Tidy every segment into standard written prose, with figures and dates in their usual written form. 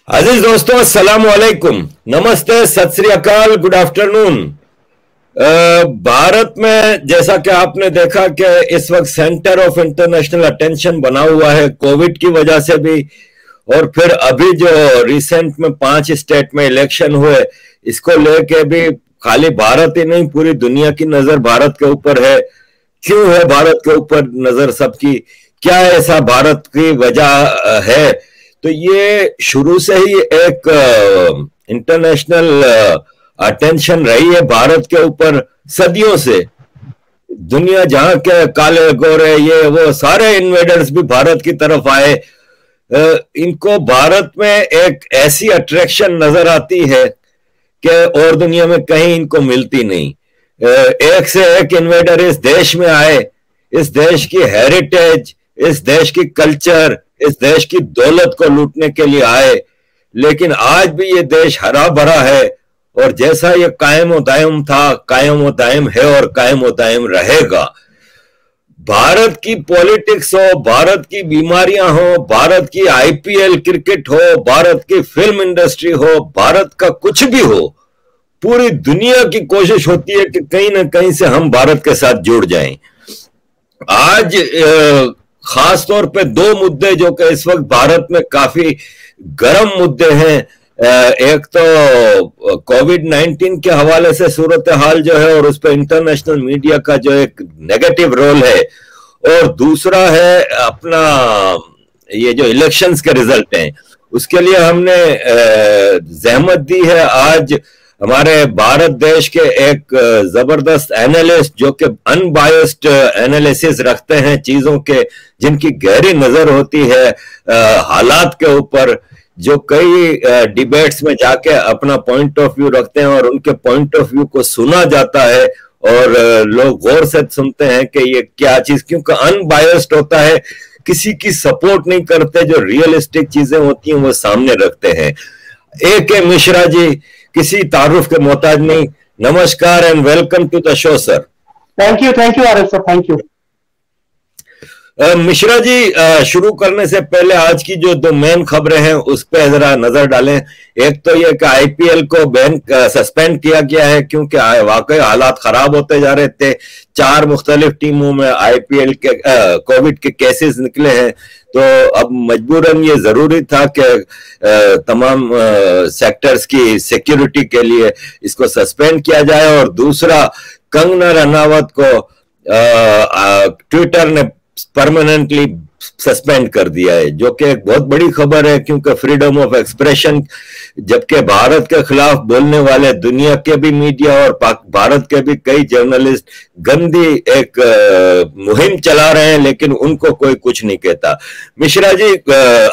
अजीज दोस्तों, अस्सलाम वालेकुम, नमस्ते, सत श्री अकाल, गुड आफ्टरनून। भारत में जैसा कि आपने देखा कि इस वक्त सेंटर ऑफ इंटरनेशनल अटेंशन बना हुआ है कोविड की वजह से भी, और फिर अभी जो रिसेंट में 5 स्टेट में इलेक्शन हुए, इसको लेके भी खाली भारत ही नहीं पूरी दुनिया की नजर भारत के ऊपर है। क्यों है भारत के ऊपर नजर सबकी? क्या ऐसा भारत की वजह है? तो ये शुरू से ही एक इंटरनेशनल अटेंशन रही है भारत के ऊपर सदियों से। दुनिया जहां के काले गोरे ये वो सारे इन्वेडर्स भी भारत की तरफ आए। इनको भारत में एक ऐसी अट्रैक्शन नजर आती है कि और दुनिया में कहीं इनको मिलती नहीं। एक से एक इन्वेडर इस देश में आए, इस देश की हेरिटेज, इस देश की कल्चर, इस देश की दौलत को लूटने के लिए आए। लेकिन आज भी ये देश हरा भरा है, और जैसा ये कायम व दायम था, कायम व दायम है और कायम व दायम रहेगा। भारत की पॉलिटिक्स हो, भारत की बीमारियां हो, भारत की आईपीएल क्रिकेट हो, भारत की फिल्म इंडस्ट्री हो, भारत का कुछ भी हो, पूरी दुनिया की कोशिश होती है कि कहीं ना कहीं से हम भारत के साथ जुड़ जाएं। आज खास तौर पे 2 मुद्दे जो कि इस वक्त भारत में काफी गर्म मुद्दे हैं। एक तो कोविड-19 के हवाले से सूरत हाल जो है, और उस पर इंटरनेशनल मीडिया का जो एक नेगेटिव रोल है, और दूसरा है अपना ये जो इलेक्शंस के रिजल्ट हैं, उसके लिए हमने जहमत दी है। आज हमारे भारत देश के एक जबरदस्त एनालिस्ट जो कि अनबायस्ड एनालिसिस रखते हैं चीजों के, जिनकी गहरी नजर होती है हालात के ऊपर, जो कई डिबेट्स में जाके अपना पॉइंट ऑफ व्यू रखते हैं और उनके पॉइंट ऑफ व्यू को सुना जाता है, और लोग गौर से सुनते हैं कि ये क्या चीज, क्योंकि अनबायस्ड होता है, किसी की सपोर्ट नहीं करते, जो रियलिस्टिक चीजें होती हैं वो सामने रखते हैं। A.K. मिश्रा जी किसी तारुफ के मोहताज नहीं। नमस्कार and welcome to the show sir. Thank you Arif sir, thank you. Mishra ji, शुरू करने से पहले आज की जो 2 मेन खबरें हैं उस पर जरा नजर डालें। एक तो ये कि आईपीएल को सस्पेंड किया गया है, क्योंकि वाकई हालात खराब होते जा रहे थे। 4 मुख्तलिफ टीमों में आईपीएल के कोविड के केसेस निकले हैं, तो अब मजबूरन ये जरूरी था कि तमाम सेक्टर्स की सिक्योरिटी के लिए इसको सस्पेंड किया जाए। और दूसरा, कंगना रनावत को ट्विटर ने परमानेंटली सस्पेंड कर दिया है, जो कि एक बहुत बड़ी खबर है, क्योंकि फ्रीडम ऑफ एक्सप्रेशन, जबकि भारत के खिलाफ बोलने वाले दुनिया के भी मीडिया और भारत के भी कई जर्नलिस्ट गंदी एक मुहिम चला रहे हैं, लेकिन उनको कोई कुछ नहीं कहता। मिश्रा जी,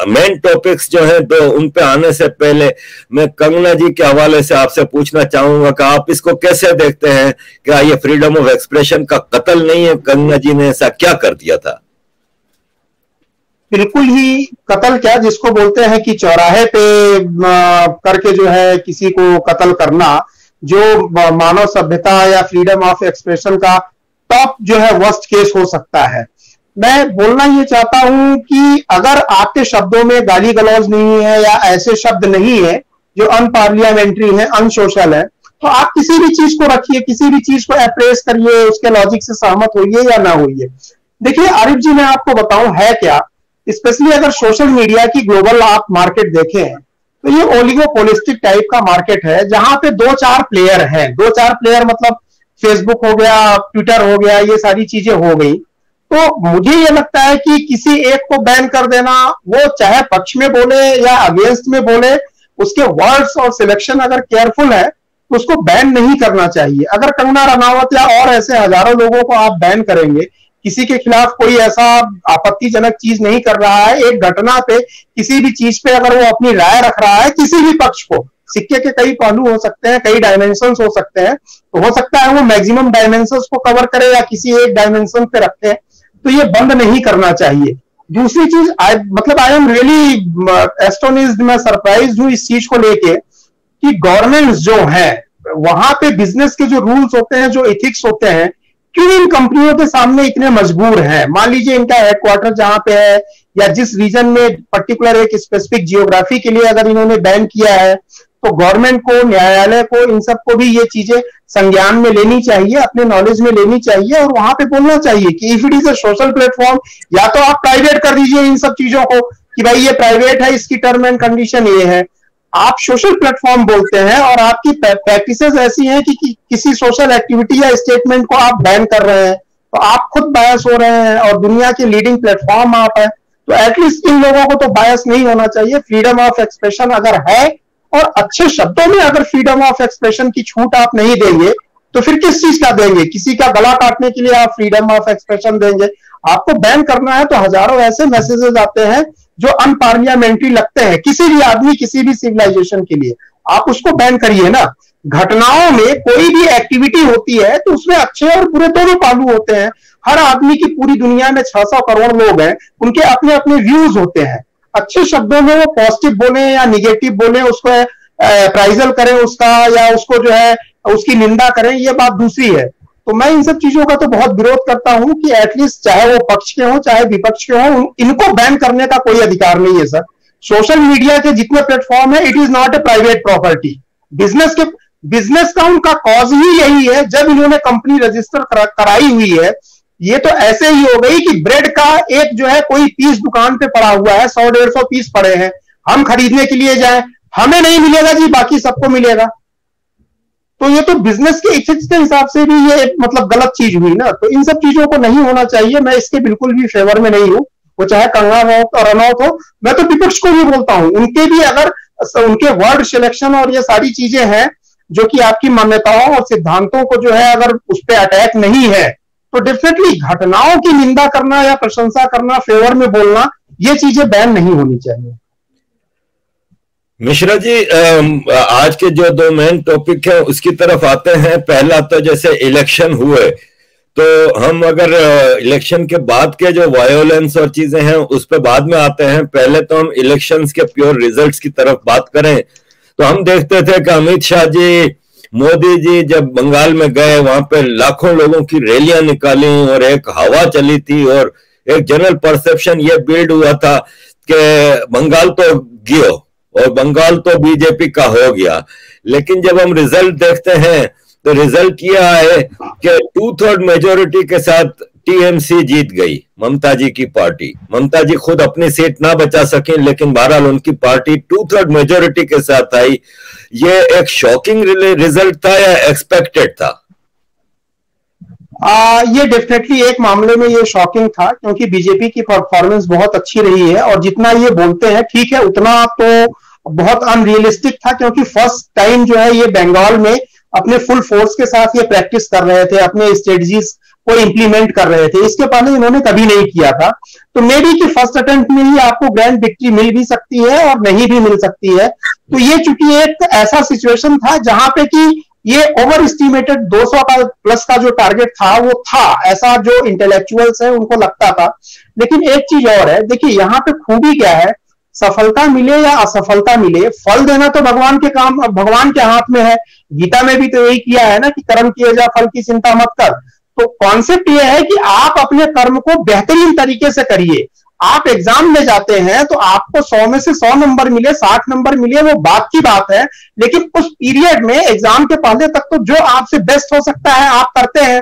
मेन टॉपिक्स जो हैं तो उन पे आने से पहले मैं कंगना जी के हवाले से आपसे पूछना चाहूंगा कि आप इसको कैसे देखते हैं? क्या ये फ्रीडम ऑफ एक्सप्रेशन का कत्ल नहीं है? कंगना जी ने ऐसा क्या कर दिया था? बिल्कुल ही कत्ल क्या, जिसको बोलते हैं कि चौराहे पे करके जो है किसी को कत्ल करना, जो मानव सभ्यता या फ्रीडम ऑफ एक्सप्रेशन का टॉप जो है वर्स्ट केस हो सकता है। मैं बोलना ये चाहता हूं कि अगर आपके शब्दों में गाली गलौज नहीं है या ऐसे शब्द नहीं है जो अनपार्लियामेंट्री है, अनसोशल है, तो आप किसी भी चीज को रखिए, किसी भी चीज को अप्रेस करिए, उसके लॉजिक से सहमत होइए या ना होइए। देखिए आरिफ जी, मैं आपको बताऊं है क्या, स्पेशली अगर सोशल मीडिया की ग्लोबल आप मार्केट देखें तो ये ओलिगोपोलिस्टिक टाइप का मार्केट है, जहां पे 2-4 प्लेयर हैं। 2-4 प्लेयर मतलब फेसबुक हो गया, ट्विटर हो गया, ये सारी चीजें हो गई। तो मुझे ये लगता है कि किसी एक को बैन कर देना, वो चाहे पक्ष में बोले या अगेंस्ट में बोले, उसके वर्ड्स और सिलेक्शन अगर केयरफुल है तो उसको बैन नहीं करना चाहिए। अगर कंगना रनावत या और ऐसे हजारों लोगों को आप बैन करेंगे, किसी के खिलाफ कोई ऐसा आपत्तिजनक चीज नहीं कर रहा है, एक घटना पे किसी भी चीज पे अगर वो अपनी राय रख रहा है, किसी भी पक्ष को, सिक्के के कई पहलू हो सकते हैं, कई डायमेंशंस हो सकते हैं, तो हो सकता है वो मैक्सिमम डायमेंशंस को कवर करे या किसी एक डायमेंशन पे रखे हैं, तो ये बंद नहीं करना चाहिए। दूसरी चीज, आई एम रियली एस्टोनिश्ड, मैं सरप्राइज हूं इस चीज को लेके कि गवर्नमेंट जो है वहां पे बिजनेस के जो रूल्स होते हैं, जो एथिक्स होते हैं, क्यों इन कंपनियों के सामने इतने मजबूर हैं। मान लीजिए इनका हेडक्वार्टर जहां पे है या जिस रीजन में पर्टिकुलर एक स्पेसिफिक जियोग्राफी के लिए अगर इन्होंने बैन किया है, तो गवर्नमेंट को, न्यायालय को, इन सबको भी ये चीजें संज्ञान में लेनी चाहिए, अपने नॉलेज में लेनी चाहिए और वहां पे बोलना चाहिए कि if it is a social platform, या तो आप प्राइवेट कर दीजिए इन सब चीजों को कि भाई ये प्राइवेट है, इसकी टर्म एंड कंडीशन ये है। आप सोशल प्लेटफॉर्म बोलते हैं और आपकी प्रैक्टिसेस ऐसी हैं कि किसी सोशल एक्टिविटी या स्टेटमेंट को आप बैन कर रहे हैं, तो आप खुद बायस हो रहे हैं और दुनिया के लीडिंग प्लेटफॉर्म आप है, तो एटलीस्ट इन लोगों को तो बायस नहीं होना चाहिए। फ्रीडम ऑफ एक्सप्रेशन अगर है और अच्छे शब्दों में अगर फ्रीडम ऑफ एक्सप्रेशन की छूट आप नहीं देंगे तो फिर किस चीज का देंगे? किसी का गला काटने के लिए आप फ्रीडम ऑफ एक्सप्रेशन देंगे? आपको बैन करना है तो हजारों ऐसे मैसेजेस आते हैं जो अनपार्लियामेंट्री लगते हैं किसी भी आदमी, किसी भी सिविलाइजेशन के लिए, आप उसको बैन करिए ना। घटनाओं में कोई भी एक्टिविटी होती है तो उसमें अच्छे और बुरे दोनों पहलू होते हैं। हर आदमी की पूरी दुनिया में 600 करोड़ लोग हैं, उनके अपने अपने व्यूज होते हैं। अच्छे शब्दों में वो पॉजिटिव बोले या निगेटिव बोले, उसको अप्राइजल करें उसका, या उसको जो है उसकी निंदा करें, ये बात दूसरी है। तो मैं इन सब चीजों का तो बहुत विरोध करता हूं कि एटलीस्ट चाहे वो पक्ष के हों चाहे विपक्ष के हों, इनको बैन करने का कोई अधिकार नहीं है सर। सोशल मीडिया के जितने प्लेटफॉर्म है, it is not a private property. Business का उनका कॉज ही यही है। जब इन्होंने कंपनी रजिस्टर कराई हुई है, ये तो ऐसे ही हो गई कि ब्रेड का एक जो है कोई पीस दुकान पे पड़ा हुआ है, 100-150 पीस पड़े हैं, हम खरीदने के लिए जाएं, हमें नहीं मिलेगा जी, बाकी सबको मिलेगा। तो ये तो बिजनेस के इथिक्स के हिसाब से भी ये मतलब गलत चीज हुई ना। तो इन सब चीजों को नहीं होना चाहिए। मैं इसके बिल्कुल भी फेवर में नहीं हूं, वो चाहे कंगना रनौत हो। मैं तो विपक्ष को भी बोलता हूं, उनके भी अगर उनके वर्ड सिलेक्शन और ये सारी चीजें हैं जो कि आपकी मान्यताओं और सिद्धांतों को जो है अगर उस पर अटैक नहीं है, तो डेफिनेटली घटनाओं की निंदा करना या प्रशंसा करना, फेवर में बोलना, ये चीजें बैन नहीं होनी चाहिए। मिश्रा जी, आज के जो दो मेन टॉपिक है उसकी तरफ आते हैं। पहला तो जैसे इलेक्शन हुए, तो हम अगर इलेक्शन के बाद के जो वायोलेंस और चीजें हैं उस पर बाद में आते हैं। पहले तो हम इलेक्शंस के प्योर रिजल्ट्स की तरफ बात करें तो हम देखते थे कि अमित शाह जी, मोदी जी जब बंगाल में गए, वहां पे लाखों लोगों की रैलियां निकाली और एक हवा चली थी और एक जनरल परसेप्शन ये बिल्ड हुआ था कि बंगाल तो गियो और बंगाल तो बीजेपी का हो गया। लेकिन जब हम रिजल्ट देखते हैं तो रिजल्ट किया है कि 2/3 मेजोरिटी के साथ टीएमसी जीत गई, ममता जी की पार्टी। ममता जी खुद अपनी सीट ना बचा सके, लेकिन बहरहाल उनकी पार्टी 2/3 मेजोरिटी के साथ आई। ये एक शॉकिंग रिजल्ट था या एक्सपेक्टेड था? ये डेफिनेटली एक मामले में ये शॉकिंग था, क्योंकि बीजेपी की परफॉर्मेंस बहुत अच्छी रही है और जितना ये बोलते हैं ठीक है, उतना तो बहुत अनरियलिस्टिक था। क्योंकि फर्स्ट टाइम जो है ये बंगाल में अपने फुल फोर्स के साथ ये प्रैक्टिस कर रहे थे, अपने स्ट्रेटजीज को इंप्लीमेंट कर रहे थे। इसके पहले इन्होंने कभी नहीं किया था। तो मे बी कि फर्स्ट अटेम्प्ट में ही आपको ग्रैंड विक्ट्री मिल भी सकती है और नहीं भी मिल सकती है। तो ये चूंकि एक ऐसा सिचुएशन था जहां पे कि ये ओवर एस्टिमेटेड 200 का प्लस का जो टारगेट था वो था, ऐसा जो इंटेलेक्चुअल्स है उनको लगता था। लेकिन एक चीज और है, देखिए यहाँ पे खूबी क्या है, सफलता मिले या असफलता मिले, फल देना तो भगवान के काम, भगवान के हाथ में है। गीता में भी तो यही किया है ना कि कर्म किए जा, फल की चिंता मत कर। तो कॉन्सेप्ट ये है कि आप अपने कर्म को बेहतरीन तरीके से करिए। आप एग्जाम में जाते हैं तो आपको 100 में से 100 नंबर मिले, 60 नंबर मिले, वो बात की बात है। लेकिन उस पीरियड में एग्जाम के पहले तक तो जो आपसे बेस्ट हो सकता है आप करते हैं।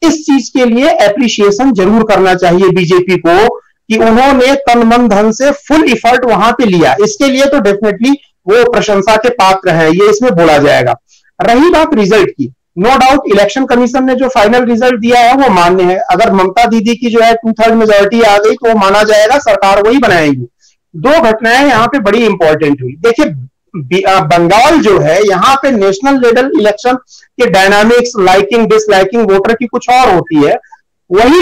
इस चीज के लिए एप्रिशिएशन जरूर करना चाहिए बीजेपी को कि उन्होंने तन मन धन से फुल इफर्ट वहां पे लिया। इसके लिए तो डेफिनेटली वो प्रशंसा के पात्र है, ये इसमें बोला जाएगा। रही बात रिजल्ट की, नो डाउट इलेक्शन कमीशन ने जो फाइनल रिजल्ट दिया है वो मान्य है। अगर ममता दीदी की जो है 2/3 मेजोरिटी आ गई तो वो माना जाएगा, सरकार वही बनाएगी। दो घटनाएं यहाँ पे बड़ी इंपॉर्टेंट हुई। देखिए बंगाल जो है, यहाँ पे नेशनल लेवल इलेक्शन के डायनामिक्स, लाइकिंग डिसलाइकिंग वोटर की कुछ और होती है। वही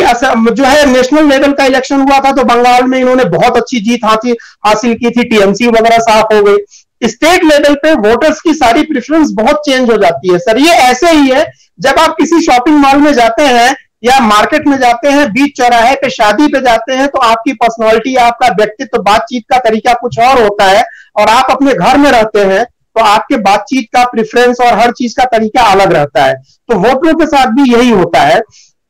जो है नेशनल लेवल का इलेक्शन हुआ था तो बंगाल में इन्होंने बहुत अच्छी जीत हासिल की थी, टीएमसी वगैरह साफ हो गई। स्टेट लेवल पे वोटर्स की सारी प्रेफरेंस बहुत चेंज हो जाती है सर। ये ऐसे ही है, जब आप किसी शॉपिंग मॉल में जाते हैं या मार्केट में जाते हैं, बीच चौराहे पे शादी पे जाते हैं, तो आपकी पर्सनालिटी, आपका व्यक्तित्व, बातचीत का तरीका कुछ और होता है। और आप अपने घर में रहते हैं तो आपके बातचीत का प्रेफरेंस और हर चीज का तरीका अलग रहता है। तो वोटरों के साथ भी यही होता है।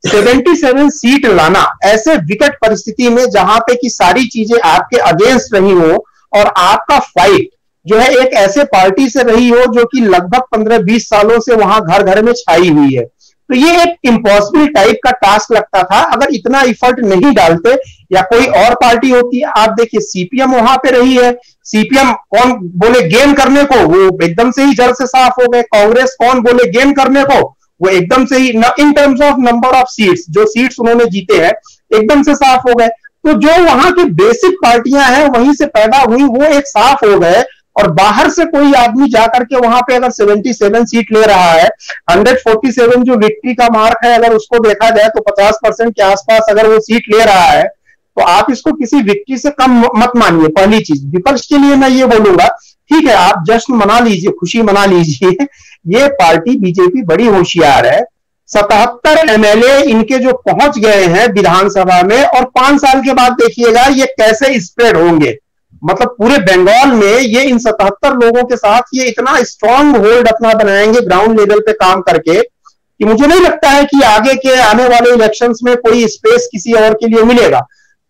77 सीट लाना ऐसे विकट परिस्थिति में जहां पे कि सारी चीजें आपके अगेंस्ट रही हो और आपका फाइट जो है एक ऐसे पार्टी से रही हो जो कि लगभग 15-20 सालों से वहां घर घर में छाई हुई है, तो ये एक इम्पॉसिबल टाइप का टास्क लगता था। अगर इतना इफर्ट नहीं डालते या कोई और पार्टी होती है, आप देखिए सीपीएम वहां पे रही है, सीपीएम कौन बोले गेन करने को, वो एकदम से ही जड़ से साफ हो गए। कांग्रेस कौन बोले गेन करने को, वो एकदम से ही in terms of number of seats, जो सीट्स उन्होंने जीते हैं एकदम से साफ हो गए। तो जो वहां की बेसिक पार्टियां हैं वहीं से पैदा हुई वो एक साफ हो गए, और बाहर से कोई आदमी जाकर के वहां पे अगर 77 सीट ले रहा है, 147 जो विक्ट्री का मार्क है अगर उसको देखा जाए तो 50% के आसपास अगर वो सीट ले रहा है, तो आप इसको किसी विक्ट्री से कम मत मानिए। पहली चीज, विपक्ष के लिए मैं ये बोलूंगा, ठीक है आप जश्न मना लीजिए, खुशी मना लीजिए, ये पार्टी बीजेपी बड़ी होशियार है। 77 एमएलए इनके जो पहुंच गए हैं विधानसभा में, और 5 साल के बाद देखिएगा ये कैसे स्प्रेड होंगे। मतलब पूरे बंगाल में ये इन 77 लोगों के साथ ये इतना स्ट्रांग होल्ड अपना बनाएंगे ग्राउंड लेवल पे काम करके, कि मुझे नहीं लगता है कि आगे के आने वाले इलेक्शंस में कोई स्पेस किसी और के लिए मिलेगा।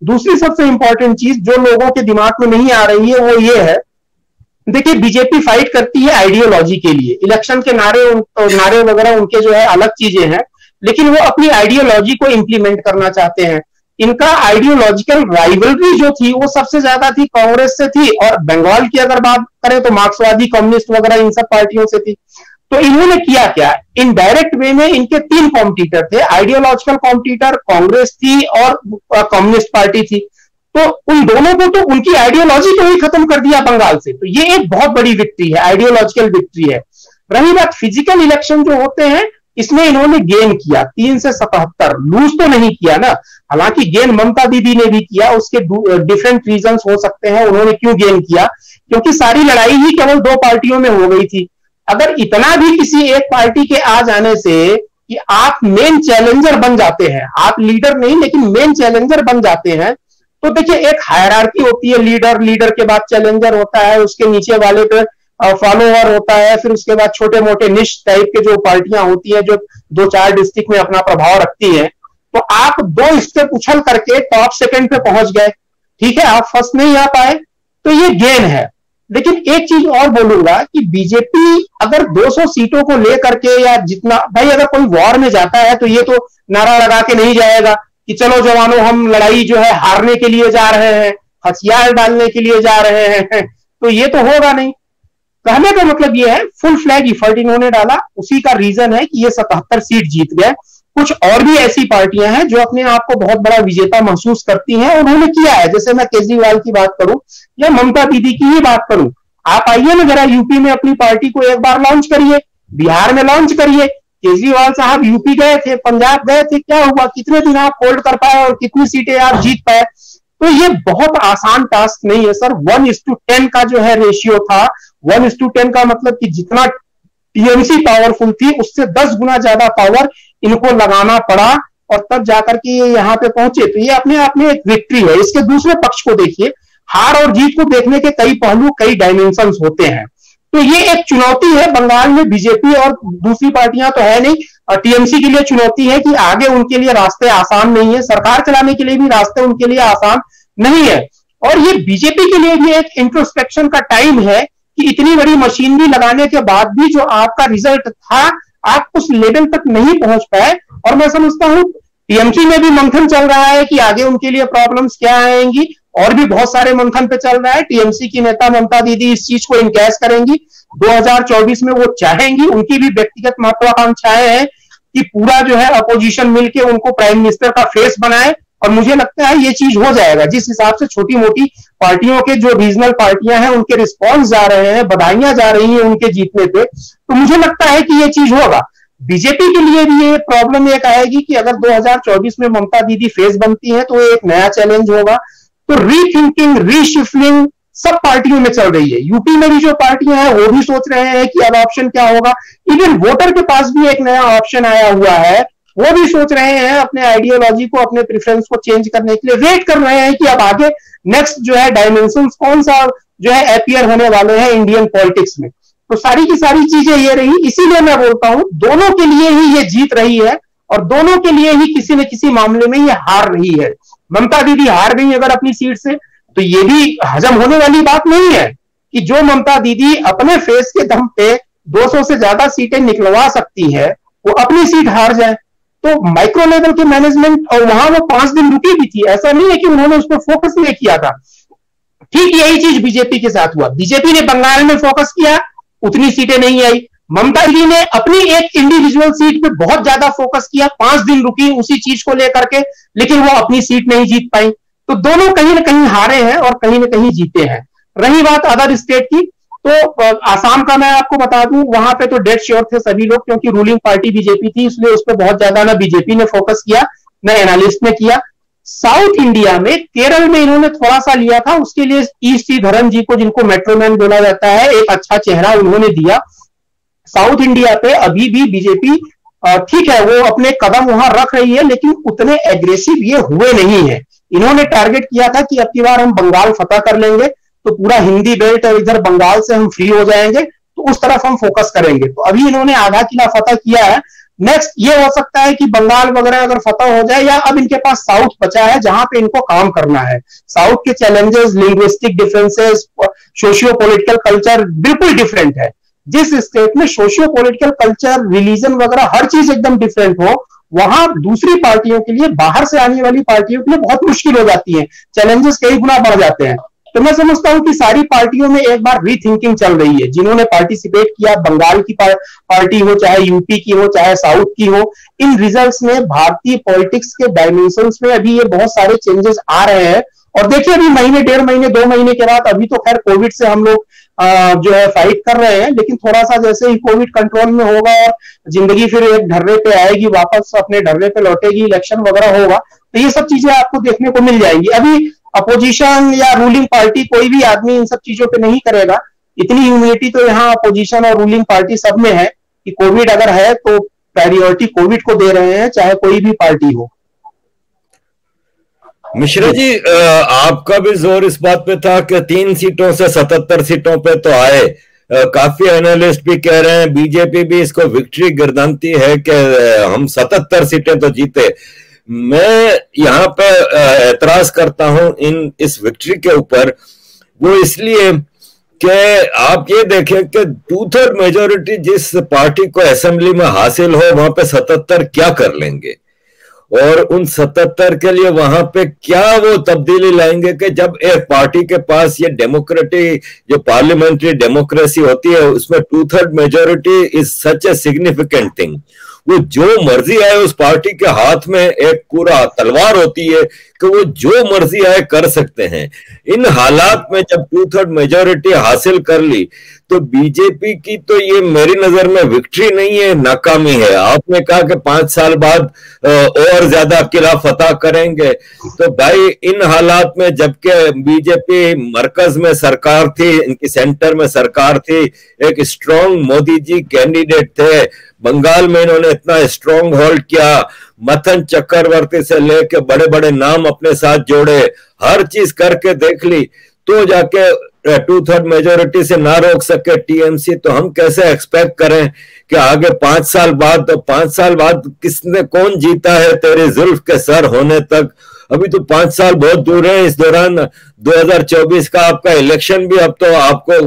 दूसरी सबसे इंपॉर्टेंट चीज जो लोगों के दिमाग में नहीं आ रही है वो ये है, देखिए बीजेपी फाइट करती है आइडियोलॉजी के लिए, इलेक्शन के नारे वगैरह उनके जो है अलग चीजें हैं, लेकिन वो अपनी आइडियोलॉजी को इंप्लीमेंट करना चाहते हैं। इनका आइडियोलॉजिकल राइवलरी जो थी वो सबसे ज्यादा थी कांग्रेस से थी, और बंगाल की अगर बात करें तो मार्क्सवादी, कम्युनिस्ट वगैरह इन सब पार्टियों से थी। तो इन्होंने किया क्या, इनडायरेक्ट वे में इनके 3 कॉम्पिटिटर थे। आइडियोलॉजिकल कॉम्पिटिटर कांग्रेस थी और कम्युनिस्ट पार्टी थी, तो उन दोनों को तो उनकी आइडियोलॉजी को ही खत्म कर दिया बंगाल से। तो ये एक बहुत बड़ी विक्ट्री है, आइडियोलॉजिकल विक्ट्री है। रही बात फिजिकल इलेक्शन जो होते हैं, इसमें इन्होंने गेन किया 3 से 77, लूज तो नहीं किया ना। हालांकि गेन ममता दीदी ने भी किया, उसके डिफरेंट रीजंस हो सकते हैं उन्होंने क्यों गेन किया, क्योंकि सारी लड़ाई ही केवल 2 पार्टियों में हो गई थी। अगर इतना भी किसी एक पार्टी के आ जाने से कि आप मेन चैलेंजर बन जाते हैं, आप लीडर नहीं लेकिन मेन चैलेंजर बन जाते हैं, तो देखिए एक हायरार्की होती है, लीडर के बाद चैलेंजर होता है, उसके नीचे वाले पे फॉलोअर होता है, फिर उसके बाद छोटे मोटे निश टाइप के जो पार्टियां होती है जो 2-4 डिस्ट्रिक्ट में अपना प्रभाव रखती है। तो आप 2 स्टेप उछल करके टॉप सेकंड पे पहुंच गए, ठीक है, आप फर्स्ट नहीं आ पाए, तो ये गेन है। लेकिन एक चीज और बोलूंगा कि बीजेपी अगर 200 सीटों को लेकर के, या जितना भाई अगर कोई वॉर में जाता है तो ये तो नारा लगा के नहीं जाएगा कि चलो जवानों हम लड़ाई जो है हारने के लिए जा रहे हैं, हथियार डालने के लिए जा रहे हैं, तो ये तो होगा नहीं। कहने का मतलब ये है फुल फ्लैग इफर्ट इन्होंने डाला, उसी का रीजन है कि ये 77 सीट जीत गए। कुछ और भी ऐसी पार्टियां हैं जो अपने आप को बहुत बड़ा विजेता महसूस करती हैं, उन्होंने किया है। जैसे मैं केजरीवाल की बात करूं या ममता दीदी की ही बात करूं, आप आइए ना जरा यूपी में अपनी पार्टी को एक बार लॉन्च करिए, बिहार में लॉन्च करिए। केजरीवाल साहब यूपी गए थे, पंजाब गए थे, क्या हुआ, कितने दिन आप होल्ड कर पाए और कितनी सीटें आप जीत पाए। तो ये बहुत आसान टास्क नहीं है सर। 1:10 का जो है रेशियो था, 1:10 का मतलब कि जितना टीएमसी पावरफुल थी उससे 10 गुना ज्यादा पावर इनको लगाना पड़ा, और तब जाकर के ये यहाँ पे पहुंचे। तो ये अपने आप में एक विक्ट्री है। इसके दूसरे पक्ष को देखिए, हार और जीत को देखने के कई पहलू, कई डायमेंशंस होते हैं। तो ये एक चुनौती है बंगाल में बीजेपी और दूसरी पार्टियां तो है नहीं, टीएमसी के लिए चुनौती है कि आगे उनके लिए रास्ते आसान नहीं है, सरकार चलाने के लिए भी रास्ते उनके लिए आसान नहीं है। और ये बीजेपी के लिए भी एक इंट्रोस्पेक्शन का टाइम है कि इतनी बड़ी मशीनरी लगाने के बाद भी जो आपका रिजल्ट था, आप उस लेवल तक नहीं पहुंच पाए। और मैं समझता हूं टीएमसी में भी मंथन चल रहा है कि आगे उनके लिए प्रॉब्लम्स क्या आएंगी, और भी बहुत सारे मंथन पे चल रहा है। टीएमसी की नेता ममता दीदी इस चीज को इनकैश करेंगी, 2024 में वो चाहेंगी, उनकी भी व्यक्तिगत महत्वाकांक्षाएं हैं कि पूरा जो है अपोजिशन मिलके उनको प्राइम मिनिस्टर का फेस बनाए। और मुझे लगता है ये चीज हो जाएगा, जिस हिसाब से छोटी मोटी पार्टियों के जो रीजनल पार्टियां हैं उनके रिस्पॉन्स जा रहे हैं, बधाइयां जा रही हैं उनके जीतने पे, तो मुझे लगता है कि ये चीज होगा। बीजेपी के लिए भी ये प्रॉब्लम एक आएगी कि अगर 2024 में ममता दीदी फेस बनती है तो एक नया चैलेंज होगा। तो रीथिंकिंग, रीशिफ्लिंग सब पार्टियों में चल रही है। यूपी में भी जो पार्टियां हैं वो भी सोच रहे हैं कि अब ऑप्शन क्या होगा। इवन वोटर के पास भी एक नया ऑप्शन आया हुआ है, वो भी सोच रहे हैं अपने आइडियोलॉजी को, अपने प्रेफरेंस को चेंज करने के लिए वेट कर रहे हैं कि अब आगे नेक्स्ट जो है डायमेंशन कौन सा जो है अपीयर होने वाले हैं इंडियन पॉलिटिक्स में। तो सारी की सारी चीजें ये रही, इसीलिए मैं बोलता हूं दोनों के लिए ही ये जीत रही है। और दोनों के लिए ही किसी न किसी मामले में ये हार रही है। ममता दीदी हार गई अगर अपनी सीट से, तो ये भी हजम होने वाली बात नहीं है कि जो ममता दीदी अपने फेस के दम पे 200 से ज्यादा सीटें निकलवा सकती है, वो अपनी सीट हार जाए। तो माइक्रो लेवल के मैनेजमेंट, और वहां वो 5 दिन रुकी भी थी, ऐसा नहीं है कि उन्होंने उस पर फोकस नहीं किया था। ठीक यही चीज बीजेपी के साथ हुआ। बीजेपी ने बंगाल में फोकस किया, उतनी सीटें नहीं आई। ममता जी ने अपनी एक इंडिविजुअल सीट पे बहुत ज्यादा फोकस किया, 5 दिन रुकी उसी चीज को लेकर के, लेकिन वो अपनी सीट नहीं जीत पाई। तो दोनों कहीं ना कहीं हारे हैं और कहीं ना कहीं जीते हैं। रही बात अदर स्टेट की, तो आसाम का मैं आपको बता दूं, वहां पे तो डेड श्योर थे सभी लोग, क्योंकि रूलिंग पार्टी बीजेपी थी, इसलिए उस पर बहुत ज्यादा ना बीजेपी ने फोकस किया न एनालिस्ट ने किया। साउथ इंडिया में केरल में इन्होंने थोड़ा सा लिया था, उसके लिए ईसी धरम जी को, जिनको मेट्रोमैन बोला जाता है, एक अच्छा चेहरा उन्होंने दिया। साउथ इंडिया पे अभी भी बीजेपी ठीक है, वो अपने कदम वहां रख रही है, लेकिन उतने एग्रेसिव ये हुए नहीं है। इन्होंने टारगेट किया था कि अब की बार हम बंगाल फतह कर लेंगे तो पूरा हिंदी बेल्ट और इधर बंगाल से हम फ्री हो जाएंगे, तो उस तरफ हम फोकस करेंगे। तो अभी इन्होंने आधा किला फतह किया है। नेक्स्ट ये हो सकता है कि बंगाल वगैरह अगर फतह हो जाए, या अब इनके पास साउथ बचा है जहां पे इनको काम करना है। साउथ के challenges, linguistic differences, socio political culture बिल्कुल डिफरेंट है। जिस स्टेट में सोशियो पॉलिटिकल कल्चर, रिलीजन वगैरह हर चीज एकदम डिफरेंट हो, वहां दूसरी पार्टियों के लिए, बाहर से आने वाली पार्टियों के लिए बहुत मुश्किल हो जाती है, चैलेंजेस कई गुना बढ़ जाते हैं। तो मैं समझता हूं कि सारी पार्टियों में एक बार रीथिंकिंग चल रही है। जिन्होंने पार्टिसिपेट किया, बंगाल की पार्टी हो, चाहे यूपी की हो, चाहे साउथ की हो, इन रिजल्ट्स में भारतीय पॉलिटिक्स के डायमेंशंस में अभी ये बहुत सारे चेंजेस आ रहे हैं। और देखिए अभी महीने, 1.5 महीने, 2 महीने के बाद, अभी तो खैर कोविड से हम लोग जो है फाइट कर रहे हैं, लेकिन थोड़ा सा जैसे ही कोविड कंट्रोल में होगा और जिंदगी फिर एक ढर्रे पे आएगी, वापस अपने ढर्रे पे लौटेगी, इलेक्शन वगैरह होगा, तो ये सब चीजें आपको देखने को मिल जाएंगी। अभी अपोजिशन या रूलिंग पार्टी, कोई भी आदमी इन सब चीजों पे नहीं करेगा। इतनी ह्यूमिलिटी तो यहाँ अपोजिशन और रूलिंग पार्टी सब में है कि कोविड अगर है तो प्रायोरिटी कोविड को दे रहे हैं, चाहे कोई भी पार्टी हो। मिश्रा जी, आपका भी जोर इस बात पे था कि 3 सीटों से 77 सीटों पे तो आए। काफी एनालिस्ट भी कह रहे हैं, बीजेपी भी इसको विक्ट्री गर्दानती है कि हम 77 सीटें तो जीते। मैं यहाँ पे एतराज करता हूं इस विक्ट्री के ऊपर, वो इसलिए कि आप ये देखें कि 2/3 मेजोरिटी जिस पार्टी को असेंबली में हासिल हो, वहां पे 77 क्या कर लेंगे, और उन 77 के लिए वहां पे क्या वो तब्दीली लाएंगे कि जब एक पार्टी के पास ये डेमोक्रेटिक, जो पार्लियामेंट्री डेमोक्रेसी होती है, उसमें 2/3 majority is such a significant thing. वो जो मर्जी आए, उस पार्टी के हाथ में एक पूरा तलवार होती है कि वो जो मर्जी आए कर सकते हैं। इन हालात में जब 2/3 मेजोरिटी हासिल कर ली, तो बीजेपी की तो ये मेरी नजर में विक्ट्री नहीं है, नाकामी है। आपने कहा कि 5 साल बाद और ज्यादा किला फतह करेंगे, तो भाई इन हालात में जबकि बीजेपी मरकज में सरकार थी, इनकी सेंटर में सरकार थी, एक स्ट्रॉन्ग मोदी जी कैंडिडेट थे, बंगाल में इन्होंने इतना स्ट्रॉन्ग होल्ड किया, मथन चक्रवर्ती से लेके बड़े बड़े नाम अपने साथ जोड़े, हर चीज करके देख ली, तो जाके 2/3 मेजोरिटी से ना रोक सके टीएमसी। तो हम कैसे एक्सपेक्ट करें कि आगे 5 साल बाद, तो 5 साल बाद किसने, कौन जीता है तेरे जुल्फ के सर होने तक? अभी तो 5 साल बहुत दूर है। इस दौरान 2024 का आपका इलेक्शन भी, अब तो आपको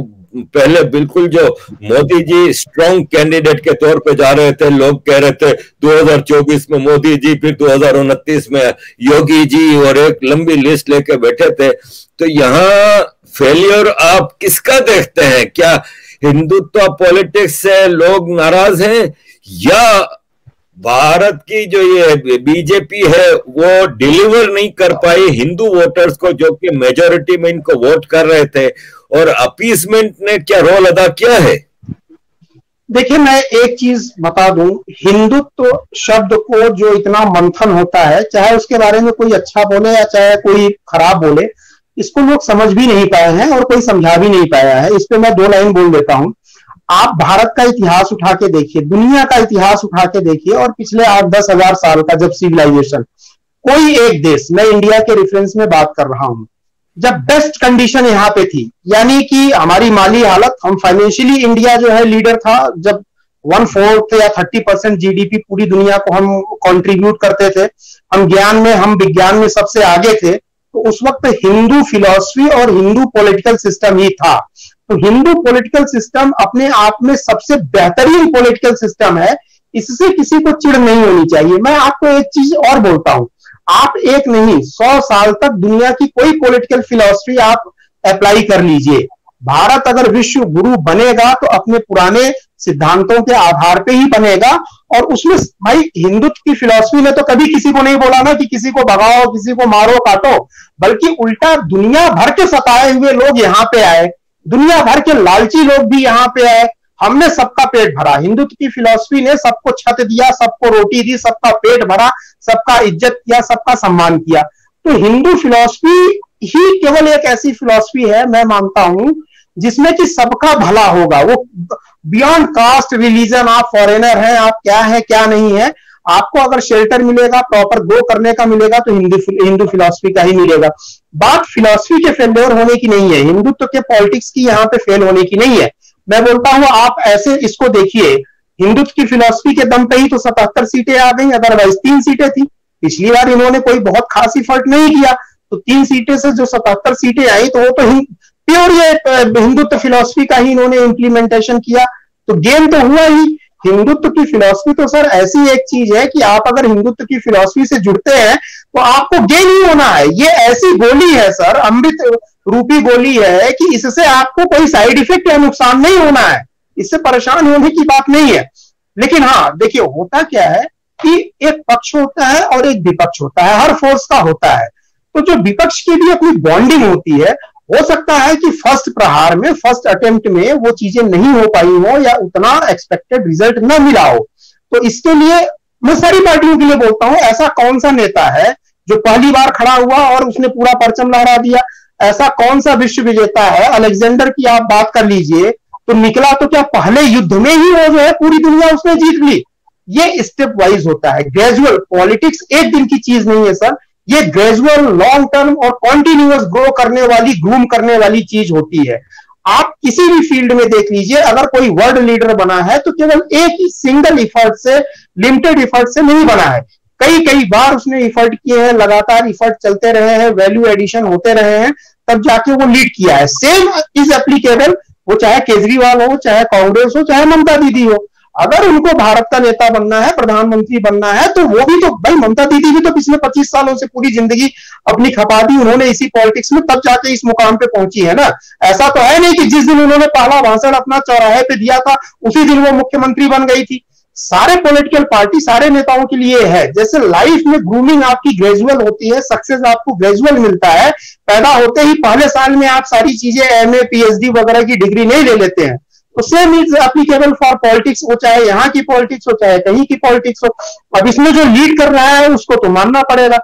पहले बिल्कुल जो मोदी जी स्ट्रॉन्ग कैंडिडेट के तौर पे जा रहे थे, लोग कह रहे थे 2024 में मोदी जी, फिर 2029 में योगी जी, और एक लंबी लिस्ट लेके बैठे थे। तो यहाँ फेलियर आप किसका देखते हैं? क्या हिंदुत्व पॉलिटिक्स से लोग नाराज हैं, या भारत की जो ये बीजेपी है वो डिलीवर नहीं कर पाई हिंदू वोटर्स को, जो कि मेजोरिटी में इनको वोट कर रहे थे, और अपीसमेंट ने क्या रोल अदा किया है? देखिए, मैं एक चीज बता दूं, हिंदुत्व शब्द को जो इतना मंथन होता है, चाहे उसके बारे में कोई अच्छा बोले या चाहे कोई खराब बोले, इसको लोग समझ भी नहीं पाए हैं और कोई समझा भी नहीं पाया है। इस पे मैं 2 लाइन बोल देता हूं। आप भारत का इतिहास उठा के देखिए, दुनिया का इतिहास उठा के देखिए, और पिछले 8-10 हजार साल का जब सिविलाइजेशन, कोई एक देश, मैं इंडिया के रेफरेंस में बात कर रहा हूं, जब बेस्ट कंडीशन यहां पे थी, यानी कि हमारी माली हालत, हम फाइनेंशियली, इंडिया जो है लीडर था, जब 1/4 या 30% जीडीपी पूरी दुनिया को हम कंट्रीब्यूट करते थे, हम ज्ञान में, हम विज्ञान में सबसे आगे थे, तो उस वक्त हिंदू फिलॉसफी और हिंदू पॉलिटिकल सिस्टम ही था। तो हिंदू पॉलिटिकल सिस्टम अपने आप में सबसे बेहतरीन पॉलिटिकल सिस्टम है, इससे किसी को चिढ़ नहीं होनी चाहिए। मैं आपको एक चीज और बोलता हूं, आप एक नहीं 100 साल तक दुनिया की कोई पॉलिटिकल फिलॉसफी आप अप्लाई कर लीजिए, भारत अगर विश्व गुरु बनेगा तो अपने पुराने सिद्धांतों के आधार पे ही बनेगा। और उसमें भाई हिंदुत्व की फिलॉसफी ने तो कभी किसी को नहीं बोला ना कि किसी को भगाओ, किसी को मारो काटो, बल्कि उल्टा दुनिया भर के सताए हुए लोग यहां पे आए, दुनिया भर के लालची लोग भी यहां पे आए, हमने सबका पेट भरा। हिंदुत्व की फिलॉसफी ने सबको छत दिया, सबको रोटी दी, सबका पेट भरा, सबका इज्जत किया, सबका सम्मान किया। तो हिंदू फिलॉसफी ही केवल एक ऐसी फिलॉसफी है, मैं मानता हूं, जिसमें कि सबका भला होगा। वो बियॉन्ड कास्ट रिलीजन, आप फॉरेनर हैं, आप क्या है क्या नहीं है, आपको अगर शेल्टर मिलेगा, प्रॉपर ग्रो करने का मिलेगा, तो हिंदू फिलॉसफी का ही मिलेगा। बात फिलॉसफी के फेलियर होने की नहीं है, हिंदुत्व के पॉलिटिक्स की यहाँ पे फेल होने की नहीं है। मैं बोलता हूं आप ऐसे इसको देखिए, हिंदुत्व की फिलॉसफी के दम पे ही तो 77 सीटें आ गई, अदरवाइज 3 सीटें थी। पिछली बार इन्होंने कोई बहुत खास एफर्ट नहीं किया, तो 3 सीटें से जो 77 सीटें आई, तो वो तो प्योर ये हिंदुत्व फिलॉसफी का ही इन्होंने इंप्लीमेंटेशन किया, तो गेम तो हुआ ही। हिंदुत्व की फिलॉसफी तो सर ऐसी एक चीज है कि आप अगर हिंदुत्व की फिलॉसफी से जुड़ते हैं तो आपको गेन ही होना है। ये ऐसी गोली है सर, अमृत रूपी गोली है कि इससे आपको कोई साइड इफेक्ट या नुकसान नहीं होना है, इससे परेशान होने की बात नहीं है। लेकिन हाँ देखिए, होता क्या है कि एक पक्ष होता है और एक विपक्ष होता है, हर फोर्स का होता है। तो जो विपक्ष की भी अपनी बॉन्डिंग होती है, हो सकता है कि फर्स्ट प्रहार में, फर्स्ट अटेम्प्ट में वो चीजें नहीं हो पाई हो या उतना एक्सपेक्टेड रिजल्ट न मिला हो। तो इसके लिए मैं सारी पार्टियों के लिए बोलता हूं, ऐसा कौन सा नेता है जो पहली बार खड़ा हुआ और उसने पूरा परचम लहरा दिया? ऐसा कौन सा विश्व विजेता है? अलेक्जेंडर की आप बात कर लीजिए, तो निकला तो क्या पहले युद्ध में ही वो जो है पूरी दुनिया उसने जीत ली। ये स्टेप वाइज होता है, ग्रेजुअल। पॉलिटिक्स एक दिन की चीज नहीं है सर, ये ग्रेजुअल, लॉन्ग टर्म और कॉन्टिन्यूअस ग्रो करने वाली, ग्रूम करने वाली चीज होती है। आप किसी भी फील्ड में देख लीजिए, अगर कोई वर्ल्ड लीडर बना है तो केवल एक ही सिंगल इफर्ट से, लिमिटेड इफर्ट से नहीं बना है, कई कई बार उसने इफर्ट किए हैं, लगातार इफर्ट चलते रहे हैं, वैल्यू एडिशन होते रहे हैं, तब जाके वो लीड किया है। सेम इज एप्लीकेबल, वो चाहे केजरीवाल हो, चाहे कांग्रेस हो, चाहे ममता दीदी हो। अगर उनको भारत का नेता बनना है, प्रधानमंत्री बनना है, तो वो भी तो भाई, ममता दीदी भी तो पिछले 25 सालों से पूरी जिंदगी अपनी खपा दी उन्होंने इसी पॉलिटिक्स में, तब जाके इस मुकाम पे पहुंची है ना। ऐसा तो है नहीं कि जिस दिन उन्होंने पहला भाषण अपना चौराहे पे दिया था उसी दिन वो मुख्यमंत्री बन गई थी। सारे पॉलिटिकल पार्टी, सारे नेताओं के लिए है। जैसे लाइफ में ग्रूमिंग आपकी ग्रेजुअल होती है, सक्सेस आपको ग्रेजुअल मिलता है। पैदा होते ही पहले साल में आप सारी चीजें एमए, पीएचडी वगैरह की डिग्री नहीं ले लेते हैं। तो same is applicable for politics, वो चाहे यहाँ की पॉलिटिक्स हो, चाहे कहीं की पॉलिटिक्स हो। अब इसमें जो लीड कर रहा है उसको तो मानना पड़ेगा।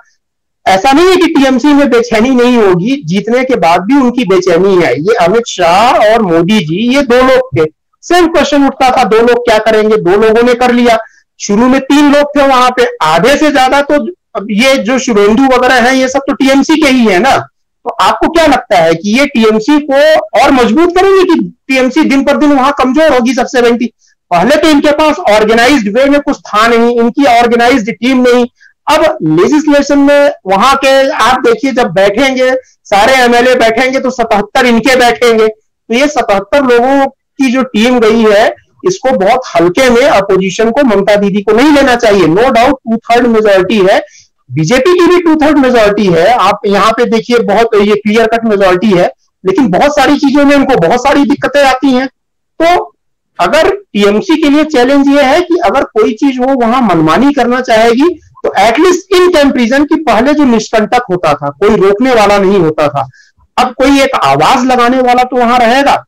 ऐसा नहीं है कि टीएमसी में बेचैनी नहीं होगी, जीतने के बाद भी उनकी बेचैनी है। ये अमित शाह और मोदी जी, ये 2 लोग थे, सेम क्वेश्चन उठता था, 2 लोग क्या करेंगे? 2 लोगों ने कर लिया। शुरू में 3 लोग थे वहां पे, आधे से ज्यादा तो अब ये जो शुभेंदु वगैरह है, ये सब तो टीएमसी के ही है ना। तो आपको क्या लगता है कि ये टीएमसी को और मजबूत करेंगे कि टीएमसी दिन पर दिन वहां कमजोर होगी? सबसे बड़ी, पहले तो इनके पास ऑर्गेनाइज्ड वे में कुछ था नहीं, इनकी ऑर्गेनाइज्ड टीम नहीं। अब लेजिस्लेशन में वहां के आप देखिए, जब बैठेंगे सारे एमएलए बैठेंगे तो 77 इनके बैठेंगे। तो ये 77 लोगों की जो टीम गई है, इसको बहुत हल्के में अपोजिशन को, ममता दीदी को नहीं लेना चाहिए। नो डाउट 2/3 मेजोरिटी है, बीजेपी की भी 2/3 मेजोरिटी है। आप यहाँ पे देखिए, बहुत ये क्लियर कट मेजोरिटी है, लेकिन बहुत सारी चीजों में उनको बहुत सारी दिक्कतें आती हैं। तो अगर टीएमसी के लिए चैलेंज ये है कि अगर कोई चीज वो वहां मनमानी करना चाहेगी तो एटलीस्ट इन कंपैरिजन की पहले जो निष्कंटक होता था, कोई रोकने वाला नहीं होता था, अब कोई एक आवाज लगाने वाला तो वहां रहेगा।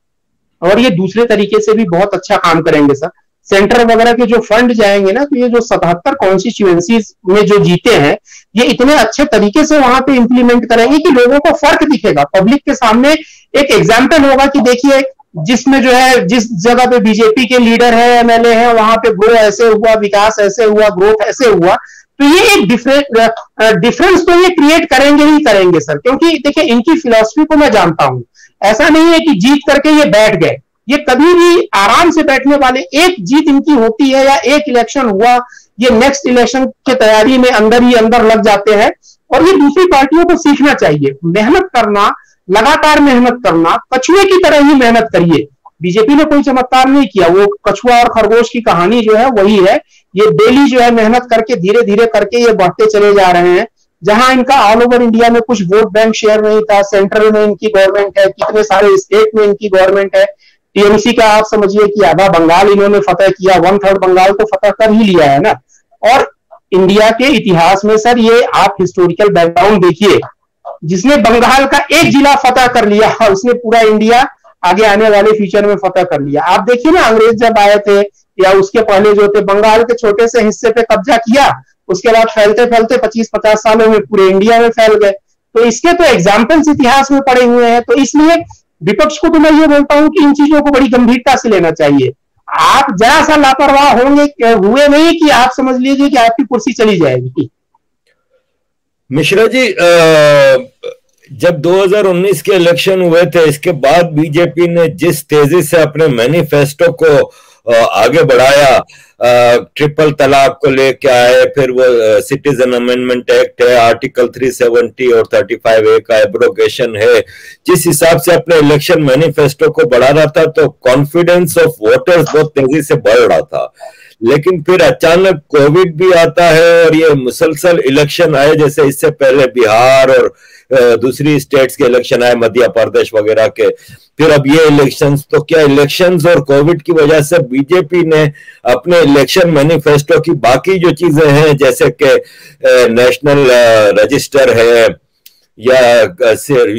और ये दूसरे तरीके से भी बहुत अच्छा काम करेंगे सर। सेंटर वगैरह के जो फंड जाएंगे ना, तो ये जो 77 कॉन्स्टिट्यूएंसीज में जो जीते हैं, ये इतने अच्छे तरीके से वहां पे इंप्लीमेंट करेंगे कि लोगों को फर्क दिखेगा, पब्लिक के सामने एक एग्जाम्पल होगा कि देखिए, जिसमें जो है, जिस जगह पे बीजेपी के लीडर है, एमएलए है, वहां पे ग्रो ऐसे हुआ, विकास ऐसे हुआ, ग्रोथ ऐसे हुआ। तो ये एक डिफरेंस तो ये क्रिएट करेंगे ही करेंगे सर, क्योंकि देखिए इनकी फिलॉसफी को मैं जानता हूं। ऐसा नहीं है कि जीत करके ये बैठ गए, ये कभी भी आराम से बैठने वाले, एक जीत इनकी होती है या एक इलेक्शन हुआ, ये नेक्स्ट इलेक्शन की तैयारी में अंदर ही अंदर लग जाते हैं। और ये दूसरी पार्टियों को सीखना चाहिए, मेहनत करना, लगातार मेहनत करना, कछुए की तरह ही मेहनत करिए। बीजेपी ने कोई चमत्कार नहीं किया, वो कछुआ और खरगोश की कहानी जो है वही है। ये डेली जो है मेहनत करके धीरे धीरे करके ये बढ़ते चले जा रहे हैं। जहां इनका ऑल ओवर इंडिया में कुछ वोट बैंक शेयर नहीं था, सेंट्रल में इनकी गवर्नमेंट है, कितने सारे स्टेट में इनकी गवर्नमेंट है। टीएमसी का आप समझिए कि आधा बंगाल इन्होंने फतह किया, 1/3 बंगाल तो फतह कर ही लिया है ना। और इंडिया के इतिहास में सर, ये आप हिस्टोरिकल बैकग्राउंड देखिए, जिसने बंगाल का एक जिला फतह कर लिया उसने पूरा इंडिया आगे आने वाले फ्यूचर में फतह कर लिया। आप देखिए ना, अंग्रेज जब आए थे या उसके पहले जो थे, बंगाल के छोटे से हिस्से पे कब्जा किया, उसके बाद फैलते फैलते 25-50 सालों में पूरे इंडिया में फैल गए। तो इसके तो एग्जाम्पल्स इतिहास में पड़े हुए हैं। तो इसलिए विपक्ष को तो मैं ये बोलता हूं कि इन चीजों को बड़ी गंभीरता से लेना चाहिए। आप जरा सा लापरवाह होंगे हुए नहीं कि आप समझ लीजिए कि आपकी कुर्सी चली जाएगी। मिश्रा जी, जब 2019 के इलेक्शन हुए थे, इसके बाद बीजेपी ने जिस तेजी से अपने मैनिफेस्टो को आगे बढ़ाया, ट्रिपल तलाक को लेके आए, फिर वो सिटीजन अमेंडमेंट एक्ट है, आर्टिकल 370 और 35A का एब्रोगेशन है, जिस हिसाब से अपने इलेक्शन मैनिफेस्टो को बढ़ा रहा था, तो कॉन्फिडेंस ऑफ वोटर्स बहुत तेजी से बढ़ रहा था। लेकिन फिर अचानक कोविड भी आता है और ये मुसलसल इलेक्शन आए, जैसे इससे पहले बिहार और दूसरी स्टेट्स के इलेक्शन आए, मध्य प्रदेश वगैरह के, फिर अब ये इलेक्शंस। तो क्या इलेक्शंस और कोविड की वजह से बीजेपी ने अपने इलेक्शन मैनिफेस्टो की बाकी जो चीजें हैं, जैसे कि नेशनल रजिस्टर है या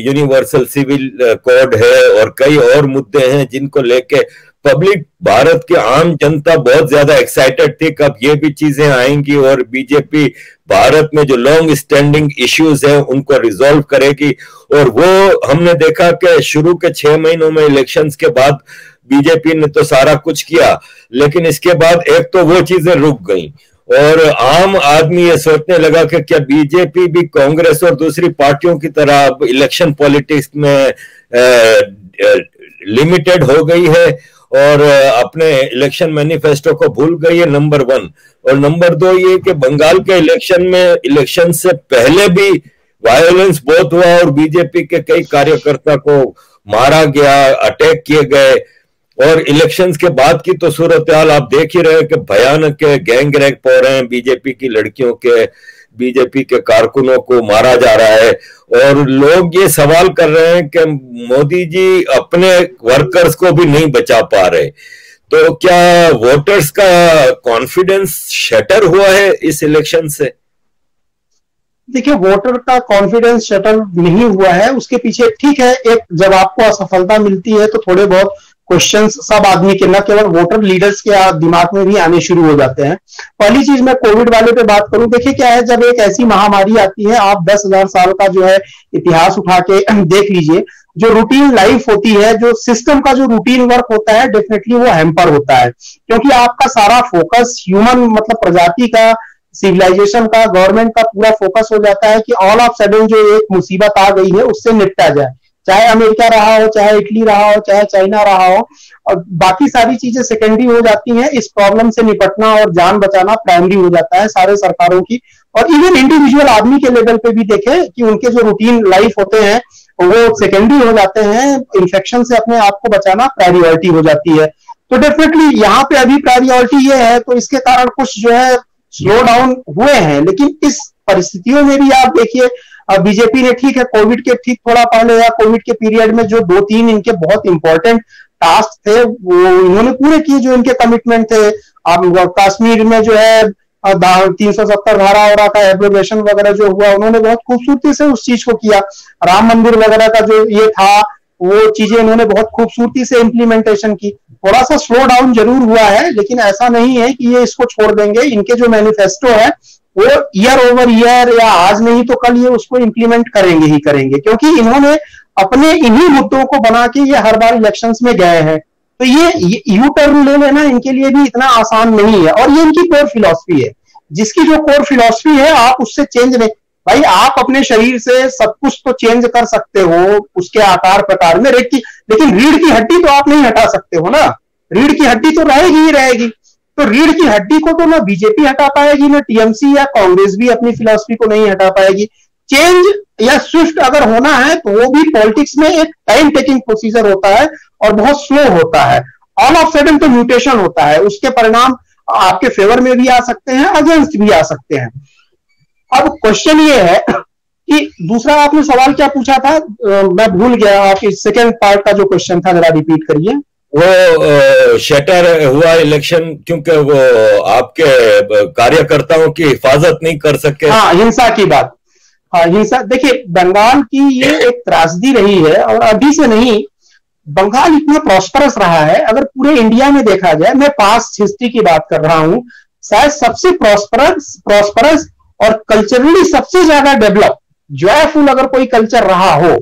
यूनिवर्सल सिविल कोड है और कई और मुद्दे हैं जिनको लेके पब्लिक, भारत की आम जनता बहुत ज्यादा एक्साइटेड थी कब ये भी चीजें आएंगी और बीजेपी भारत में जो लॉन्ग स्टैंडिंग इश्यूज हैं उनको रिजॉल्व करेगी। और वो हमने देखा कि शुरू के 6 महीनों में इलेक्शंस के बाद बीजेपी ने तो सारा कुछ किया, लेकिन इसके बाद एक तो वो चीजें रुक गई और आम आदमी ये सोचने लगा कि क्या बीजेपी भी कांग्रेस और दूसरी पार्टियों की तरह अब इलेक्शन पॉलिटिक्स में लिमिटेड हो गई है और अपने इलेक्शन मैनिफेस्टो को भूल गई है, नंबर 1। और नंबर 2 ये कि बंगाल के इलेक्शन से पहले भी वायलेंस बहुत हुआ और बीजेपी के कई कार्यकर्ता को मारा गया, अटैक किए गए। और इलेक्शंस के बाद की तो सूरत हाल आप देख ही रहे हैं कि भयानक गैंग रेप हो रहे हैं, बीजेपी की लड़कियों के, बीजेपी के कारकुनों को मारा जा रहा है। और लोग ये सवाल कर रहे हैं कि मोदी जी अपने वर्कर्स को भी नहीं बचा पा रहे, तो क्या वोटर्स का कॉन्फिडेंस शटर हुआ है इस इलेक्शन से? देखिए, वोटर का कॉन्फिडेंस शटर नहीं हुआ है, उसके पीछे ठीक है, एक जब आपको असफलता मिलती है तो थोड़े बहुत क्वेश्चंस सब आदमी के, न केवल वोटर, लीडर्स के दिमाग में भी आने शुरू हो जाते हैं। पहली चीज मैं कोविड वाले पे बात करूं, देखिए क्या है, जब एक ऐसी महामारी आती है, आप 10,000 साल का जो है इतिहास उठा के देख लीजिए, जो रूटीन लाइफ होती है, जो सिस्टम का जो रूटीन वर्क होता है, डेफिनेटली वो हैम्पर होता है, क्योंकि आपका सारा फोकस ह्यूमन मतलब प्रजाति का, सिविलाइजेशन का, गवर्नमेंट का पूरा फोकस हो जाता है कि ऑल ऑफ सडन जो एक मुसीबत आ गई है उससे निपटा जाए, चाहे अमेरिका रहा हो, चाहे इटली रहा हो, चाहे चाइना रहा हो, और बाकी सारी चीजें सेकेंडरी हो जाती हैं। इस प्रॉब्लम से निपटना और जान बचाना प्राइमरी हो जाता है सारे सरकारों की। और इवन इंडिविजुअल आदमी के लेवल पे भी देखें कि उनके जो रूटीन लाइफ होते हैं वो सेकेंडरी हो जाते हैं, इन्फेक्शन से अपने आप को बचाना प्रायोरिटी हो जाती है। तो डेफिनेटली यहाँ पे अभी प्रायोरिटी ये है, तो इसके कारण कुछ जो है स्लो डाउन हुए हैं। लेकिन इस परिस्थितियों में भी आप देखिए, बीजेपी ने ठीक है कोविड के ठीक थोड़ा पहले या कोविड के पीरियड में जो 2-3 इनके बहुत इंपॉर्टेंट टास्क थे वो इन्होंने पूरे किए, जो इनके कमिटमेंट थे। अब कश्मीर में जो है 370 धारा और का एब्रोगेशन वगैरह जो हुआ, उन्होंने बहुत खूबसूरती से उस चीज को किया। राम मंदिर वगैरह का जो ये था, वो चीजें इन्होंने बहुत खूबसूरती से इंप्लीमेंटेशन की। थोड़ा सा स्लो डाउन जरूर हुआ है, लेकिन ऐसा नहीं है कि ये इसको छोड़ देंगे। इनके जो मैनिफेस्टो है वो ईयर ओवर ईयर या आज नहीं तो कल ये उसको इंप्लीमेंट करेंगे ही करेंगे, क्योंकि इन्होंने अपने इन्हीं मुद्दों को बना के ये हर बार इलेक्शंस में गए हैं। तो ये यू टर्न ले लेना इनके लिए भी इतना आसान नहीं है, और ये इनकी कोर फिलॉसफी है। जिसकी जो कोर फिलॉसफी है आप उससे चेंज नहीं, भाई आप अपने शरीर से सब कुछ तो चेंज कर सकते हो उसके आकार प्रकार में, लेकिन रीढ़ की हड्डी तो आप नहीं हटा सकते हो ना, रीढ़ की हड्डी तो रहेगी ही रहेगी। तो रीढ़ की हड्डी को तो ना बीजेपी हटा पाएगी, ना टीएमसी या कांग्रेस भी अपनी फिलॉसफी को नहीं हटा पाएगी। चेंज या स्विफ्ट अगर होना है तो वो भी पॉलिटिक्स में एक टाइम टेकिंग प्रोसीजर होता है और बहुत स्लो होता है। ऑल ऑफ सडन तो म्यूटेशन होता है, उसके परिणाम आपके फेवर में भी आ सकते हैं, अगेंस्ट भी आ सकते हैं। अब क्वेश्चन ये है कि दूसरा आपने सवाल क्या पूछा था, मैं भूल गया, आप इस सेकेंड पार्ट का जो क्वेश्चन था जरा रिपीट करिए। वो शटर हुआ इलेक्शन क्योंकि वो आपके कार्यकर्ताओं की हिफाजत नहीं कर सके। हाँ, हिंसा की बात। हाँ, हिंसा, देखिए बंगाल की ये एक त्रासदी रही है और अभी से नहीं, बंगाल इतना प्रॉस्परस रहा है, अगर पूरे इंडिया में देखा जाए, मैं पास्ट हिस्ट्री की बात कर रहा हूं, शायद सबसे प्रॉस्परस और कल्चरली सबसे ज्यादा डेवलप, जॉयफुल अगर कोई कल्चर रहा हो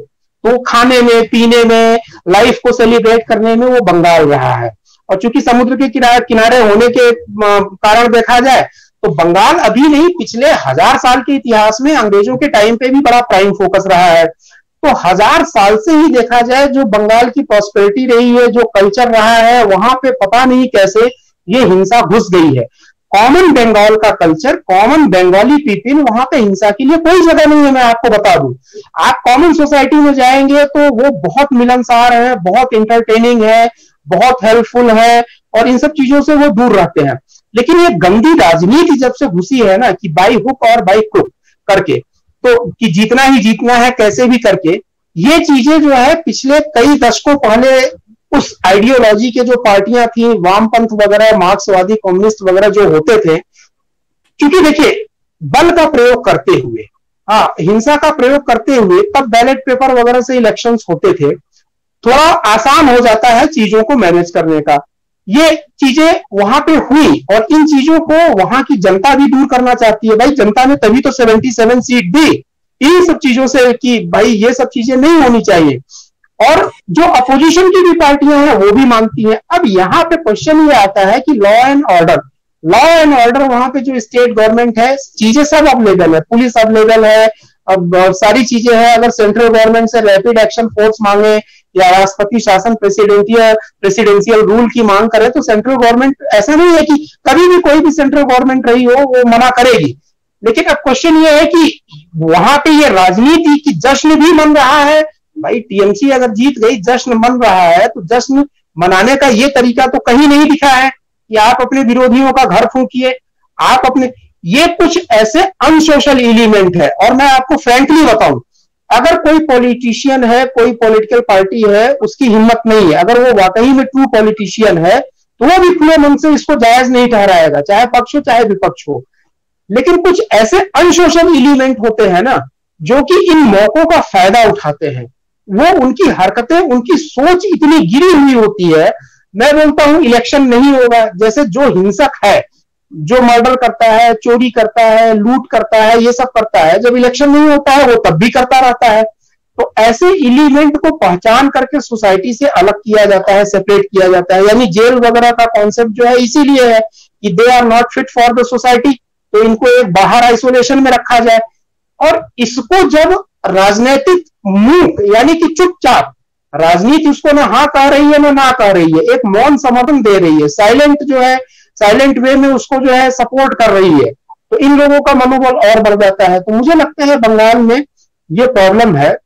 तो खाने में, पीने में, लाइफ को सेलिब्रेट करने में वो बंगाल रहा है। और चूंकि समुद्र के किनारे होने के कारण देखा जाए तो बंगाल अभी नहीं, पिछले 1000 साल के इतिहास में अंग्रेजों के टाइम पे भी बड़ा प्राइम फोकस रहा है। तो 1000 साल से ही देखा जाए जो बंगाल की प्रॉस्पेरिटी रही है, जो कल्चर रहा है, वहां पे पता नहीं कैसे ये हिंसा घुस गई है। कॉमन बंगाल का कल्चर, कॉमन बंगाली पीपल, वहां पे हिंसा के लिए कोई जगह नहीं है। मैं आपको बता दूं, आप कॉमन सोसाइटी में जाएंगे तो वो बहुत मिलनसार है, बहुत इंटरटेनिंग है, बहुत हेल्पफुल है और इन सब चीजों से वो दूर रहते हैं। लेकिन ये गंदी राजनीति जब से घुसी है ना कि बाई हुक और बाई क्रुक करके, तो कि जीतना ही जीतना है कैसे भी करके, ये चीजें जो है पिछले कई दशकों पहले उस आइडियोलॉजी के जो पार्टियां थी, वामपंथ वगैरह, मार्क्सवादी, कम्युनिस्ट वगैरह जो होते थे, क्योंकि देखिए बल का प्रयोग करते हुए, हाँ हिंसा का प्रयोग करते हुए तब बैलेट पेपर वगैरह से इलेक्शंस होते थे, थोड़ा आसान हो जाता है चीजों को मैनेज करने का। ये चीजें वहां पे हुई और इन चीजों को वहां की जनता भी दूर करना चाहती है। भाई जनता ने तभी तो 77 सीट दी इन सब चीजों से कि भाई ये सब चीजें नहीं होनी चाहिए, और जो अपोजिशन की भी पार्टियां हैं वो भी मानती हैं। अब यहाँ पे क्वेश्चन ये आता है कि लॉ एंड ऑर्डर वहां पे जो स्टेट गवर्नमेंट है, चीजें सब अवेलेबल है, पुलिस अवेलेबल है, अब सारी चीजें हैं। अगर सेंट्रल गवर्नमेंट से रैपिड एक्शन फोर्स मांगे या राष्ट्रपति शासन प्रेसिडेंशियल रूल की मांग करे तो सेंट्रल गवर्नमेंट, ऐसा नहीं है कि कभी भी कोई भी सेंट्रल गवर्नमेंट रही हो वो मना करेगी। लेकिन अब क्वेश्चन ये है कि वहां पे ये राजनीति की जश्न भी मन रहा है। भाई टीएमसी अगर जीत गई, जश्न मन रहा है, तो जश्न मनाने का ये तरीका तो कहीं नहीं दिखा है कि आप अपने विरोधियों का घर फूंकिए, आप अपने, ये कुछ ऐसे अनसोशल एलिमेंट है। और मैं आपको फ्रैंकली बताऊं, अगर कोई पॉलिटिशियन है, कोई पॉलिटिकल पार्टी है, उसकी हिम्मत नहीं है, अगर वो वाकई में ट्रू पॉलिटिशियन है तो वो भी खुले मन से इसको जायज नहीं ठहराएगा, चाहे पक्ष हो चाहे विपक्ष हो। लेकिन कुछ ऐसे अनसोशल एलिमेंट होते हैं ना जो कि इन मौकों का फायदा उठाते हैं, वो उनकी हरकतें, उनकी सोच इतनी गिरी हुई होती है। मैं बोलता हूं इलेक्शन नहीं होगा, जैसे जो हिंसक है, जो मर्डर करता है, चोरी करता है, लूट करता है, ये सब करता है, जब इलेक्शन नहीं होता है वो तब भी करता रहता है। तो ऐसे एलिमेंट को पहचान करके सोसाइटी से अलग किया जाता है, सेपरेट किया जाता है। यानी जेल वगैरह का कॉन्सेप्ट जो है इसीलिए है कि they are not fit for the society, तो इनको एक बाहर आइसोलेशन में रखा जाए। और इसको जब राजनीतिक मूक, यानी कि चुपचाप राजनीति उसको ना हाँ कह रही है ना कह रही है, एक मौन समर्थन दे रही है, साइलेंट जो है, साइलेंट वे में उसको जो है सपोर्ट कर रही है, तो इन लोगों का मनोबल और बढ़ जाता है। तो मुझे लगता है बंगाल में ये प्रॉब्लम है।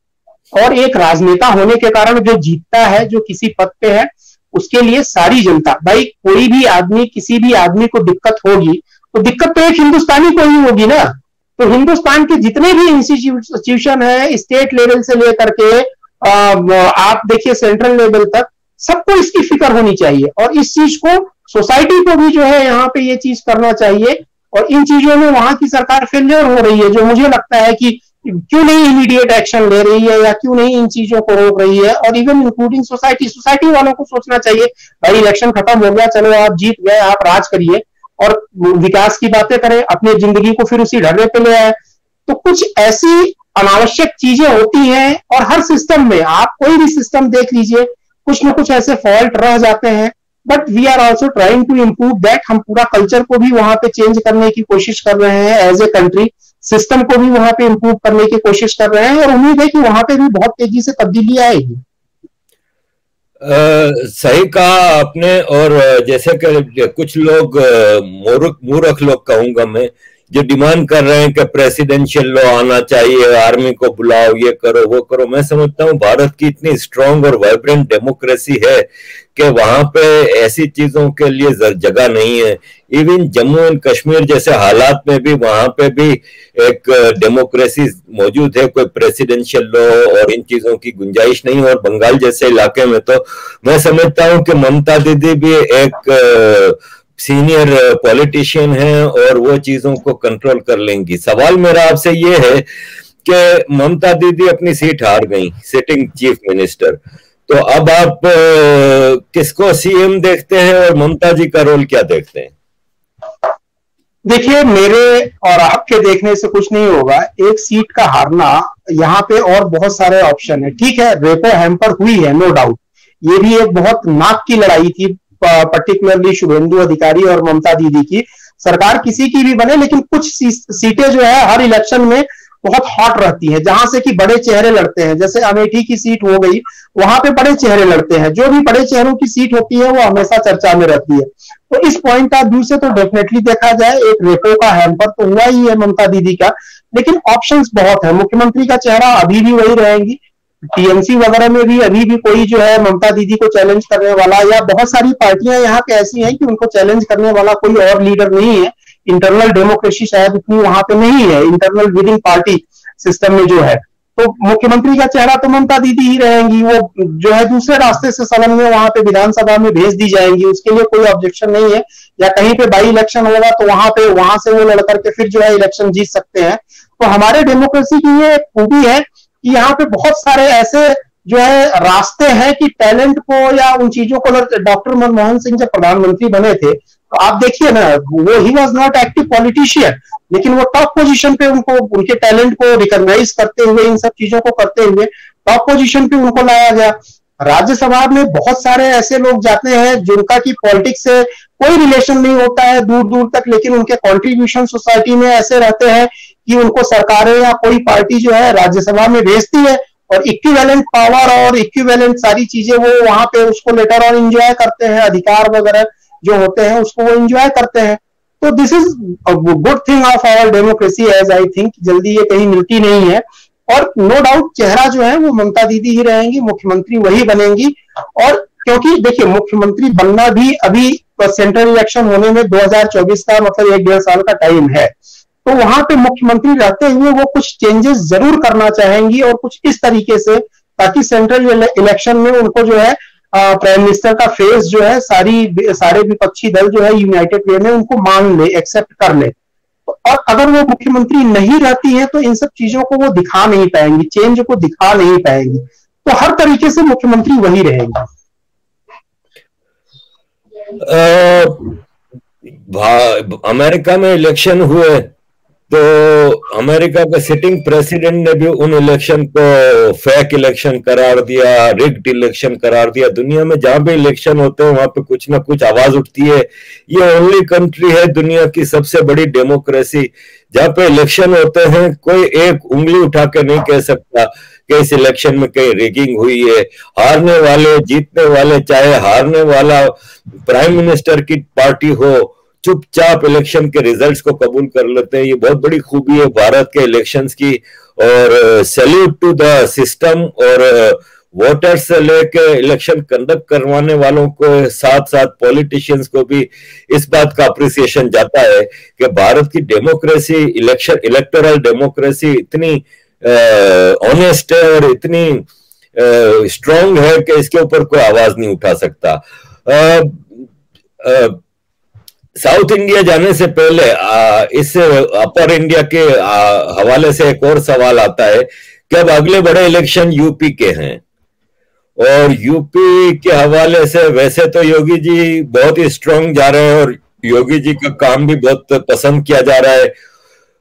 और एक राजनेता होने के कारण जो जीतता है, जो किसी पद पे है, उसके लिए सारी जनता, भाई कोई भी आदमी, किसी भी आदमी को दिक्कत होगी तो दिक्कत तो एक हिंदुस्तानी को ही होगी ना। तो हिंदुस्तान के जितने भी इंस्टीट्यूशन है, स्टेट लेवल से लेकर के आप देखिए सेंट्रल लेवल तक, सबको इसकी फिक्र होनी चाहिए। और इस चीज को सोसाइटी को भी जो है यहाँ पे ये चीज करना चाहिए। और इन चीजों में वहां की सरकार फेलियर हो रही है, जो मुझे लगता है कि क्यों नहीं इमीडिएट एक्शन ले रही है या क्यों नहीं इन चीजों को रोक रही है। और इवन इंक्लूडिंग सोसाइटी वालों को सोचना चाहिए, भाई इलेक्शन खत्म हो गया, चलो आप जीत गए, आप राज करिए और विकास की बातें करें, अपनी जिंदगी को फिर उसी ढर्रे पे ले आए। तो कुछ ऐसी अनावश्यक चीजें होती हैं। और हर सिस्टम में, आप कोई भी सिस्टम देख लीजिए, कुछ ना कुछ ऐसे फॉल्ट रह जाते हैं। But we are also trying to improve that. हम पूरा कल्चर को भी वहां पे चेंज करने की कोशिश कर रहे हैं एज ए कंट्री। सिस्टम को भी वहां पे इम्प्रूव करने की कोशिश कर रहे हैं और उम्मीद है कि वहां पे भी बहुत तेजी से तब्दीली आएगी। सही कहा आपने। और जैसे कि कुछ लोग मूर्ख लोग कहूंगा मैं, जो डिमांड कर रहे हैं कि प्रेसिडेंशियल लॉ आना चाहिए, आर्मी को बुलाओ, ये करो वो करो, मैं समझता हूं भारत की इतनी स्ट्रांग और वाइब्रेंट डेमोक्रेसी है कि वहां पे ऐसी चीजों के लिए जगह नहीं है। इवन जम्मू एंड कश्मीर जैसे हालात में भी वहां पे भी एक डेमोक्रेसी मौजूद है, कोई प्रेसिडेंशियल लॉ और इन चीजों की गुंजाइश नहीं। और बंगाल जैसे इलाके में तो मैं समझता हूं कि ममता दीदी भी एक सीनियर पॉलिटिशियन है और वो चीजों को कंट्रोल कर लेंगी। सवाल मेरा आपसे ये है कि ममता दीदी अपनी सीट हार गई, सिटिंग चीफ मिनिस्टर, तो अब आप किसको सीएम देखते हैं और ममता जी का रोल क्या देखते हैं? देखिए, मेरे और आपके देखने से कुछ नहीं होगा। एक सीट का हारना, यहाँ पे और बहुत सारे ऑप्शन है। ठीक है, रेपो हैम्पर हुई है, नो डाउट, ये भी एक बहुत नाक की लड़ाई थी, पर्टिकुलरली शुभेंदु अधिकारी और ममता दीदी की। सरकार किसी की भी बने, लेकिन कुछ सीटें जो है हर इलेक्शन में बहुत हॉट रहती है, जहां से कि बड़े चेहरे लड़ते हैं। जैसे अमेठी की सीट हो गई, वहां पे बड़े चेहरे लड़ते हैं। जो भी बड़े चेहरों की सीट होती है वो हमेशा चर्चा में रहती है। तो इस पॉइंट ऑफ व्यू से तो डेफिनेटली देखा जाए, एक रेपो का हैम्पर तो हुआ ही है ममता दीदी का, लेकिन ऑप्शंस बहुत है। मुख्यमंत्री का चेहरा अभी भी वही रहेंगी। टीएमसी वगैरह में भी अभी भी कोई जो है ममता दीदी को चैलेंज करने वाला, या बहुत सारी पार्टियां यहाँ पे ऐसी हैं कि उनको चैलेंज करने वाला कोई और लीडर नहीं है। इंटरनल डेमोक्रेसी शायद इतनी वहां पे नहीं है, इंटरनल विदिन पार्टी सिस्टम में जो है। तो मुख्यमंत्री का चेहरा तो ममता दीदी ही रहेंगी। वो जो है दूसरे रास्ते से सदन में वहां पे विधानसभा में भेज दी जाएंगी, उसके लिए कोई ऑब्जेक्शन नहीं है। या कहीं पे बाई इलेक्शन होगा तो वहां से वो लड़ करके फिर जो है इलेक्शन जीत सकते हैं। तो हमारे डेमोक्रेसी की ये खूबी है कि यहाँ पे बहुत सारे ऐसे जो है रास्ते हैं कि टैलेंट को या उन चीजों को, डॉक्टर मनमोहन सिंह जब प्रधानमंत्री बने थे तो आप देखिए ना, वो he was not active politician, लेकिन वो टॉप पोजीशन पे उनको, उनके टैलेंट को रिकॉग्नाइज करते हुए, इन सब चीजों को करते हुए टॉप पोजीशन पे उनको लाया गया। राज्यसभा में बहुत सारे ऐसे लोग जाते हैं जिनका की पॉलिटिक्स से कोई रिलेशन नहीं होता है दूर दूर तक, लेकिन उनके कॉन्ट्रीब्यूशन सोसाइटी में ऐसे रहते हैं कि उनको सरकारें या कोई पार्टी जो है राज्यसभा में भेजती है और इक्विवेलेंट पावर और इक्विवेलेंट सारी चीजें वो वहां पे उसको लेटर और एंजॉय करते हैं, अधिकार वगैरह जो होते हैं उसको वो एंजॉय करते हैं। तो this is good thing of our democracy, as I think. जल्दी ये कहीं मिलती नहीं है। और नो डाउट चेहरा जो है वो ममता दीदी ही रहेंगी, मुख्यमंत्री वही बनेंगी। और क्योंकि देखिए, मुख्यमंत्री बनना भी अभी सेंट्रल इलेक्शन होने में 2024 का मतलब 1-1.5 साल का टाइम है, तो वहां पे मुख्यमंत्री रहते हुए वो कुछ चेंजेस जरूर करना चाहेंगी और कुछ इस तरीके से, ताकि सेंट्रल इलेक्शन में उनको जो है प्राइम मिनिस्टर का फेस जो है सारे विपक्षी दल जो है यूनाइटेड वे में उनको मान ले, एक्सेप्ट कर ले। और अगर वो मुख्यमंत्री नहीं रहती है तो इन सब चीजों को वो दिखा नहीं पाएंगी, चेंज को दिखा नहीं पाएंगी। तो हर तरीके से मुख्यमंत्री वही रहेगी। अमेरिका में इलेक्शन हुए तो अमेरिका के सिटिंग प्रेसिडेंट ने भी उन इलेक्शन को फेक इलेक्शन करार दिया, रिग्ड इलेक्शन करार दिया। दुनिया में जहां भी इलेक्शन होते हैं वहां पे कुछ ना कुछ आवाज उठती है। ये ओनली कंट्री है दुनिया की सबसे बड़ी डेमोक्रेसी जहां पे इलेक्शन होते हैं कोई एक उंगली उठा के नहीं कह सकता कि इस इलेक्शन में कहीं रिगिंग हुई है। हारने वाले जीतने वाले, चाहे हारने वाला प्राइम मिनिस्टर की पार्टी हो, चुपचाप इलेक्शन के रिजल्ट्स को कबूल कर लेते हैं। ये बहुत बड़ी खूबी है भारत के इलेक्शंस की। और सैल्यूट टू द सिस्टम और वोटर्स से लेके इलेक्शन कंडक्ट करवाने वालों को, साथ साथ पॉलिटिशियंस को भी इस बात का अप्रिसिएशन जाता है कि भारत की डेमोक्रेसी, इलेक्टोरल डेमोक्रेसी इतनी ऑनेस्ट है और इतनी स्ट्रांग है कि इसके ऊपर कोई आवाज नहीं उठा सकता। साउथ इंडिया जाने से पहले इस अपर इंडिया के हवाले से एक और सवाल आता है कि अब अगले बड़े इलेक्शन यूपी के हैं और यूपी के हवाले से वैसे तो योगी जी बहुत ही स्ट्रांग जा रहे हैं और योगी जी का काम भी बहुत पसंद किया जा रहा है।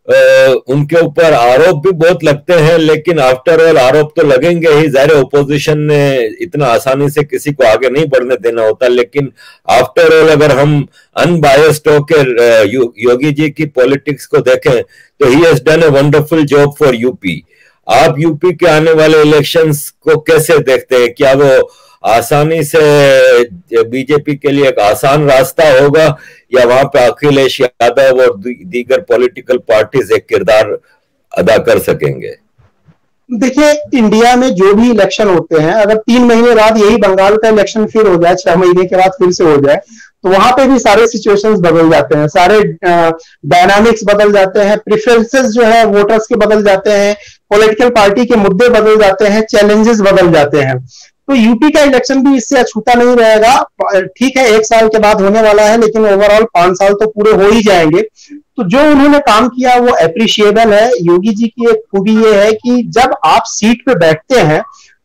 उनके ऊपर आरोप भी बहुत लगते हैं, लेकिन आफ्टर ऑल आरोप तो लगेंगे ही। जाहिर ओपोजिशन ने इतना आसानी से किसी को आगे नहीं बढ़ने देना होता, लेकिन आफ्टर ऑल अगर हम अनबायस्ड होकर योगी जी की पॉलिटिक्स को देखें तो he has done a wonderful job for UP. आप यूपी के आने वाले इलेक्शंस को कैसे देखते हैं? क्या वो आसानी से बीजेपी के लिए एक आसान रास्ता होगा, या वहां पे अखिलेश यादव और दीगर पॉलिटिकल पार्टीज एक किरदार अदा कर सकेंगे? देखिए, इंडिया में जो भी इलेक्शन होते हैं, अगर 3 महीने बाद यही बंगाल का इलेक्शन फिर हो जाए, 6 महीने के बाद फिर से हो जाए, तो वहां पे भी सारे सिचुएशंस बदल जाते हैं, सारे डायनामिक्स बदल जाते हैं, प्रेफरेंसेस जो है वोटर्स के बदल जाते हैं, पॉलिटिकल पार्टी के मुद्दे बदल जाते हैं, चैलेंजेस बदल जाते हैं। तो यूपी का इलेक्शन भी इससे अछूता नहीं रहेगा। ठीक है, 1 साल के बाद होने वाला है, लेकिन ओवरऑल 5 साल तो पूरे हो ही जाएंगे। तो जो उन्होंने काम किया वो अप्रिशिएबल है। योगी जी की एक खूबी ये है कि जब आप सीट पे बैठते हैं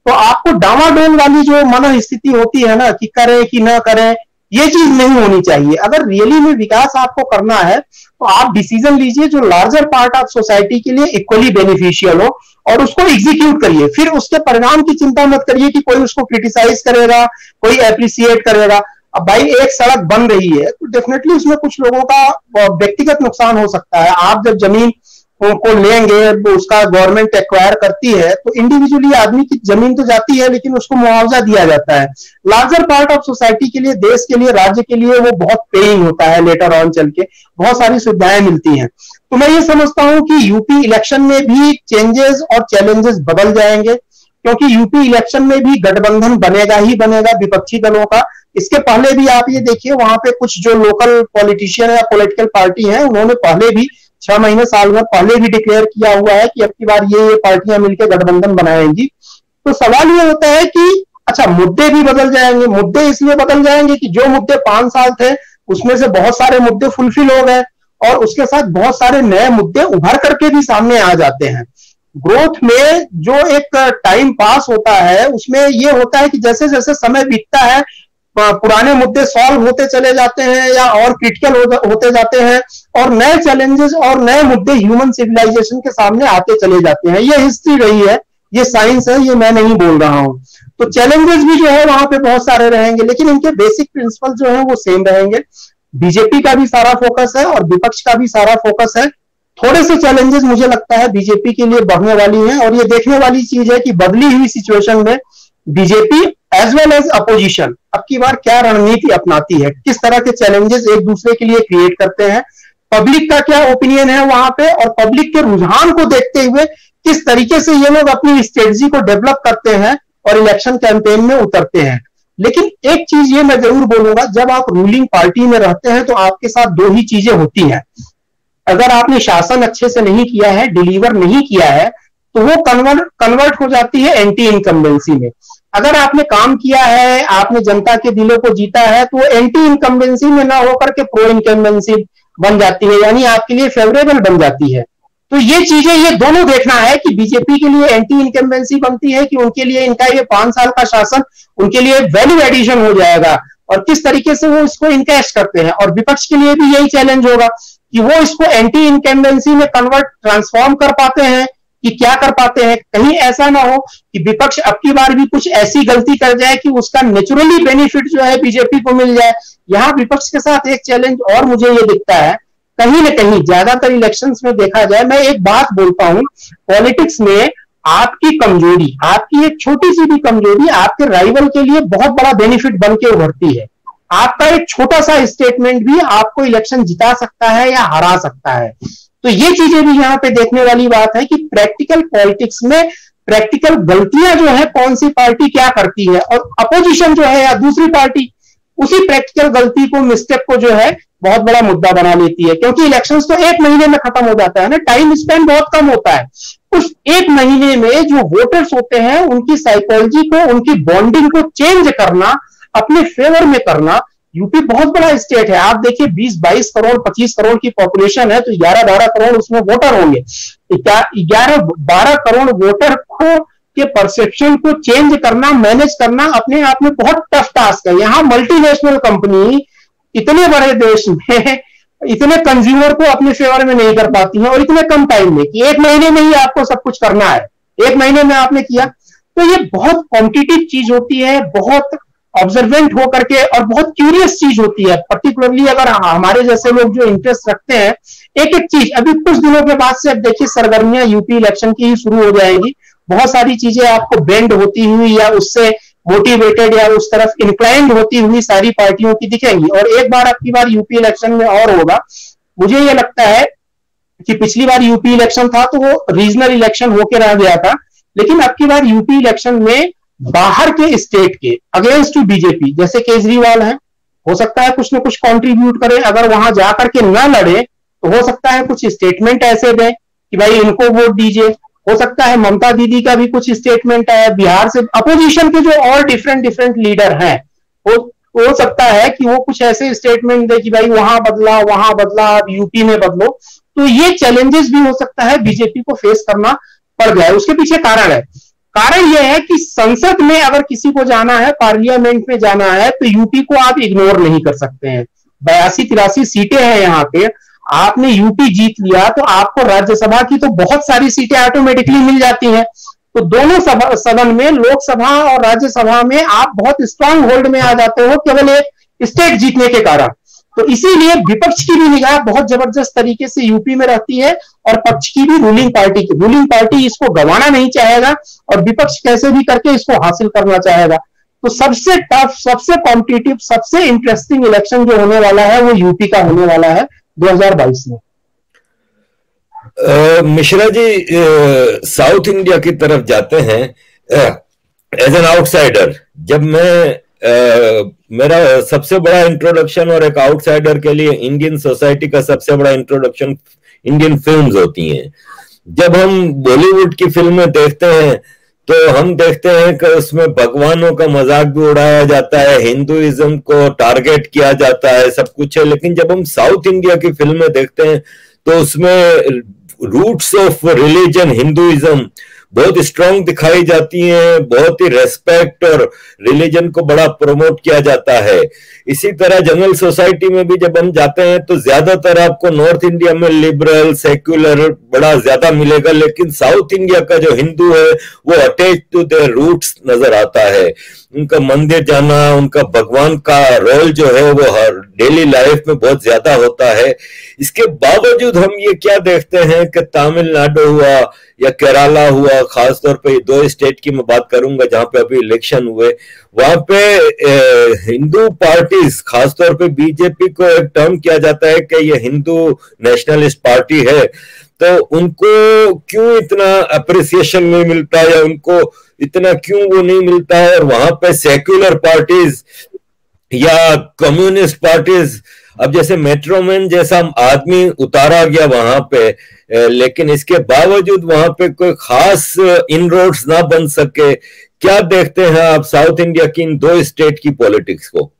तो आपको डामाडोल वाली जो मनोस्थिति होती है ना, कि करें कि ना करें, ये चीज नहीं होनी चाहिए। अगर रियली में विकास आपको करना है तो आप डिसीजन लीजिए जो लार्जर पार्ट ऑफ सोसाइटी के लिए इक्वली बेनिफिशियल हो, और उसको एग्जीक्यूट करिए। फिर उसके परिणाम की चिंता मत करिए कि कोई उसको क्रिटिसाइज करेगा, कोई अप्रिसिएट करेगा। अब भाई एक सड़क बन रही है तो डेफिनेटली उसमें कुछ लोगों का व्यक्तिगत नुकसान हो सकता है। आप जब जमीन को लेंगे, उसका गवर्नमेंट एक्वायर करती है, तो इंडिविजुअली आदमी की जमीन तो जाती है, लेकिन उसको मुआवजा दिया जाता है। लार्जर पार्ट ऑफ सोसाइटी के लिए, देश के लिए, राज्य के लिए वो बहुत पेइंग होता है। लेटर ऑन चल के बहुत सारी सुविधाएं मिलती हैं। तो मैं ये समझता हूं कि यूपी इलेक्शन में भी चेंजेस और चैलेंजेस बदल जाएंगे, क्योंकि यूपी इलेक्शन में भी गठबंधन बनेगा ही बनेगा विपक्षी दलों का। इसके पहले भी आप ये देखिए, वहां पे कुछ जो लोकल पॉलिटिशियन या पॉलिटिकल पार्टी है, उन्होंने पहले भी 6 महीने साल में पहले भी डिक्लेयर किया हुआ है कि अब की बार ये पार्टियां मिलकर गठबंधन बनाएंगी। तो सवाल ये होता है कि अच्छा, मुद्दे भी बदल जाएंगे। मुद्दे इसलिए बदल जाएंगे कि जो मुद्दे 5 साल थे उसमें से बहुत सारे मुद्दे फुलफिल हो गए, और उसके साथ बहुत सारे नए मुद्दे उभर करके भी सामने आ जाते हैं। ग्रोथ में जो एक टाइम पास होता है, उसमें ये होता है कि जैसे जैसे समय बीतता है, पुराने मुद्दे सॉल्व होते चले जाते हैं या और क्रिटिकल होते जाते हैं, और नए चैलेंजेस और नए मुद्दे ह्यूमन सिविलाइजेशन के सामने आते चले जाते हैं। ये हिस्ट्री रही है, ये साइंस है, ये मैं नहीं बोल रहा हूं। तो चैलेंजेस भी जो है वहां पे बहुत सारे रहेंगे, लेकिन इनके बेसिक प्रिंसिपल जो है वो सेम रहेंगे। बीजेपी का भी सारा फोकस है और विपक्ष का भी सारा फोकस है। थोड़े से चैलेंजेस मुझे लगता है बीजेपी के लिए बढ़ने वाली हैं, और ये देखने वाली चीज है कि बदली हुई सिचुएशन में BJP as well as opposition अब की बार क्या रणनीति अपनाती है, किस तरह के चैलेंजेस एक दूसरे के लिए क्रिएट करते हैं, पब्लिक का क्या ओपिनियन है वहां पे, और पब्लिक के रुझान को देखते हुए किस तरीके से ये लोग अपनी स्ट्रेटजी को डेवलप करते हैं और इलेक्शन कैंपेन में उतरते हैं। लेकिन एक चीज ये मैं जरूर बोलूंगा, जब आप रूलिंग पार्टी में रहते हैं तो आपके साथ 2 ही चीजें होती हैं। अगर आपने शासन अच्छे से नहीं किया है, डिलीवर नहीं किया है, तो वो कन्वर्ट हो जाती है एंटी इनकम्बेंसी में। अगर आपने काम किया है, आपने जनता के दिलों को जीता है, तो वो एंटी इनकम्बेंसी में ना होकर के प्रो इनकम्बेंसी बन जाती है, यानी आपके लिए फेवरेबल बन जाती है। तो ये चीजें, ये दोनों देखना है कि बीजेपी के लिए एंटी इनकम्बेंसी बनती है कि उनके लिए इनका ये 5 साल का शासन उनके लिए वैल्यू एडिशन हो जाएगा, और किस तरीके से वो इसको इनकैश करते हैं। और विपक्ष के लिए भी यही चैलेंज होगा कि वो इसको एंटी इनकम्बेंसी में ट्रांसफॉर्म कर पाते हैं कि क्या कर पाते हैं। कहीं ऐसा ना हो कि विपक्ष अब की बार भी कुछ ऐसी गलती कर जाए कि उसका नेचुरली बेनिफिट जो है बीजेपी को मिल जाए। यहां विपक्ष के साथ एक चैलेंज और मुझे ये दिखता है, कहीं ना कहीं ज्यादातर इलेक्शंस में देखा जाए, मैं एक बात बोलता हूं, पॉलिटिक्स में आपकी कमजोरी, आपकी एक छोटी सी भी कमजोरी आपके राइवल के लिए बहुत बड़ा बेनिफिट बन के उभरती है। आपका एक छोटा सा स्टेटमेंट भी आपको इलेक्शन जिता सकता है या हरा सकता है। तो ये चीजें भी यहाँ पे देखने वाली बात है कि प्रैक्टिकल पॉलिटिक्स में प्रैक्टिकल गलतियां जो है कौन सी पार्टी क्या करती है, और अपोजिशन जो है या दूसरी पार्टी उसी प्रैक्टिकल गलती को, मिस्टेक को जो है बहुत बड़ा मुद्दा बना लेती है। क्योंकि इलेक्शंस तो 1 महीने में खत्म हो जाता है ना, टाइम स्पेंड बहुत कम होता है। उस 1 महीने में जो वोटर्स होते हैं उनकी साइकोलॉजी को, उनकी बॉन्डिंग को चेंज करना, अपने फेवर में करना। यूपी बहुत बड़ा स्टेट है, आप देखिए 20-22 करोड़ 25 करोड़ की पॉपुलेशन है, तो 11-12 करोड़ उसमें वोटर होंगे। 11-12 करोड़ वोटर को के परसेप्शन को चेंज करना, मैनेज करना अपने आप में बहुत टफ टास्क है। यहाँ मल्टीनेशनल कंपनी इतने बड़े देश में इतने कंज्यूमर को अपने फेवर में नहीं कर पाती हैं, और इतने कम टाइम में कि 1 महीने में ही आपको सब कुछ करना है, 1 महीने में आपने किया। तो ये बहुत कॉम्पिटिटिव चीज होती है, बहुत ऑब्जर्वेंट होकर के, और बहुत क्यूरियस चीज होती है, पर्टिकुलरली अगर हमारे जैसे लोग जो इंटरेस्ट रखते हैं एक एक चीज। अभी कुछ दिनों के बाद से अब देखिए सरगर्मियां यूपी इलेक्शन की ही शुरू हो जाएंगी, बहुत सारी चीजें आपको बेंड होती हुई या उससे मोटिवेटेड या उस तरफ इंक्लाइंड होती हुई सारी पार्टियों की दिखेंगी। और एक बार अब की बार यूपी इलेक्शन में और होगा, मुझे ये लगता है कि पिछली बार यूपी इलेक्शन था तो वो रीजनल इलेक्शन होके रह गया था, लेकिन अब की बार यूपी इलेक्शन में बाहर के स्टेट के अगेंस्ट बीजेपी, जैसे केजरीवाल है, हो सकता है कुछ ना कुछ कंट्रीब्यूट करें, अगर वहां जाकर के ना लड़े तो हो सकता है कुछ स्टेटमेंट ऐसे दें कि भाई इनको वोट दीजिए। हो सकता है ममता दीदी का भी कुछ स्टेटमेंट है, बिहार से अपोजिशन के जो और डिफरेंट लीडर हैं, हो सकता है कि वो कुछ ऐसे स्टेटमेंट दे कि भाई वहां बदला, अब यूपी में बदलो। तो ये चैलेंजेस भी हो सकता है बीजेपी को फेस करना पड़ जाए। उसके पीछे कारण है, कारण यह है कि संसद में अगर किसी को जाना है, पार्लियामेंट में जाना है, तो यूपी को आप इग्नोर नहीं कर सकते हैं। 82-83 सीटें हैं यहाँ पे, आपने यूपी जीत लिया तो आपको राज्यसभा की तो बहुत सारी सीटें ऑटोमेटिकली मिल जाती हैं। तो दोनों सदन में, लोकसभा और राज्यसभा में आप बहुत स्ट्रांग होल्ड में आ जाते हो केवल एक स्टेट जीतने के कारण। तो इसीलिए विपक्ष की भी निगाह बहुत जबरदस्त तरीके से यूपी में रहती है, और पक्ष की भी रूलिंग पार्टी की। रूलिंग पार्टी इसको गंवाना नहीं चाहेगा, और विपक्ष कैसे भी करके इसको हासिल करना चाहेगा। तो सबसे टफ, सबसे कॉम्पिटिटिव, सबसे इंटरेस्टिंग इलेक्शन जो होने वाला है वो यूपी का होने वाला है 2022 में। मिश्रा जी, साउथ इंडिया की तरफ जाते हैं एज एन आउटसाइडर। जब मैं मेरा सबसे बड़ा इंट्रोडक्शन, और एक आउटसाइडर के लिए इंडियन सोसाइटी का सबसे बड़ा इंट्रोडक्शन इंडियन फिल्म्स होती हैं। जब हम बॉलीवुड की फिल्में देखते हैं तो हम देखते हैं कि उसमें भगवानों का मजाक भी उड़ाया जाता है, हिंदुइज्म को टारगेट किया जाता है, सब कुछ है। लेकिन जब हम साउथ इंडिया की फिल्में देखते हैं तो उसमें रूट्स ऑफ रिलीजन, हिंदुइज्म बहुत स्ट्रांग दिखाई जाती हैं, बहुत ही रेस्पेक्ट और रिलीजन को बड़ा प्रमोट किया जाता है। इसी तरह जनरल सोसाइटी में भी जब हम जाते हैं तो ज्यादातर आपको नॉर्थ इंडिया में लिबरल, सेक्युलर बड़ा ज्यादा मिलेगा, लेकिन साउथ इंडिया का जो हिंदू है वो अटैच टू देयर रूट्स नजर आता है। उनका मंदिर जाना, उनका भगवान का रोल जो है वो हर डेली लाइफ में बहुत ज्यादा होता है। इसके बावजूद हम ये क्या देखते हैं कि तमिलनाडु हुआ या केरला हुआ, खासतौर पे 2 स्टेट की मैं बात करूंगा जहां पे अभी इलेक्शन हुए, वहां पे हिंदू पार्टीज, खासतौर पे बीजेपी को एक टर्म किया जाता है कि ये हिंदू नेशनलिस्ट पार्टी है। तो उनको क्यों इतना अप्रिसिएशन नहीं मिलता, या उनको इतना क्यों वो नहीं मिलता है? और वहां पे सेक्युलर पार्टीज या कम्युनिस्ट पार्टीज, अब जैसे मेट्रोमैन जैसा आदमी उतारा गया वहां पे, लेकिन इसके बावजूद वहां पे कोई खास इनरोड्स ना बन सके। क्या देखते हैं आप साउथ इंडिया की इन 2 स्टेट की पॉलिटिक्स को?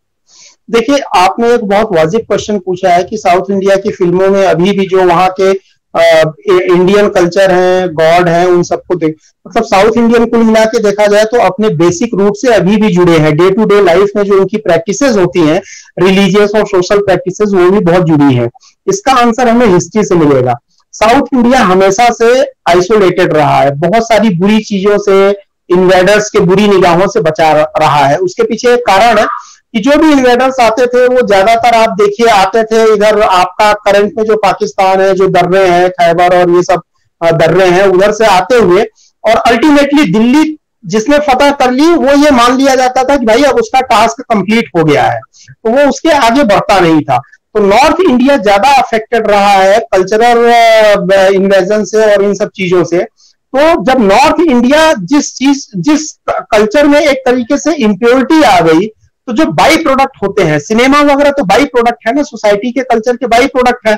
देखिए, आपने एक बहुत वाजिब क्वेश्चन पूछा है कि साउथ इंडिया की फिल्मों में अभी भी जो वहां के इंडियन कल्चर है, गॉड है, उन सबको मतलब साउथ इंडियन कुल मिला के देखा जाए तो अपने बेसिक रूट से अभी भी जुड़े हैं। डे टू डे लाइफ में जो उनकी प्रैक्टिसेस होती हैं, रिलीजियस और सोशल प्रैक्टिसेस, वो भी बहुत जुड़ी हैं। इसका आंसर हमें हिस्ट्री से मिलेगा। साउथ इंडिया हमेशा से आइसोलेटेड रहा है, बहुत सारी बुरी चीजों से, इन्वेडर्स के बुरी निगाहों से बचा रहा है। उसके पीछे एक कारण है कि जो भी इन्वेडर्स आते थे वो ज्यादातर आप देखिए आते थे इधर, आपका करंट में जो पाकिस्तान है, जो दर्रे हैं, खैबर और ये सब दर्रे हैं, उधर से आते हुए, और अल्टीमेटली दिल्ली जिसने फतह कर ली वो ये मान लिया जाता था कि भाई अब उसका टास्क कंप्लीट हो गया है, तो वो उसके आगे बढ़ता नहीं था। तो नॉर्थ इंडिया ज्यादा अफेक्टेड रहा है कल्चरल इन्वेजन से और इन सब चीजों से। तो जब नॉर्थ इंडिया जिस कल्चर में एक तरीके से इम्प्योरिटी आ गई, तो जो बाई प्रोडक्ट होते हैं, सिनेमा वगैरह तो बाई प्रोडक्ट है ना, सोसाइटी के कल्चर के बाई प्रोडक्ट है,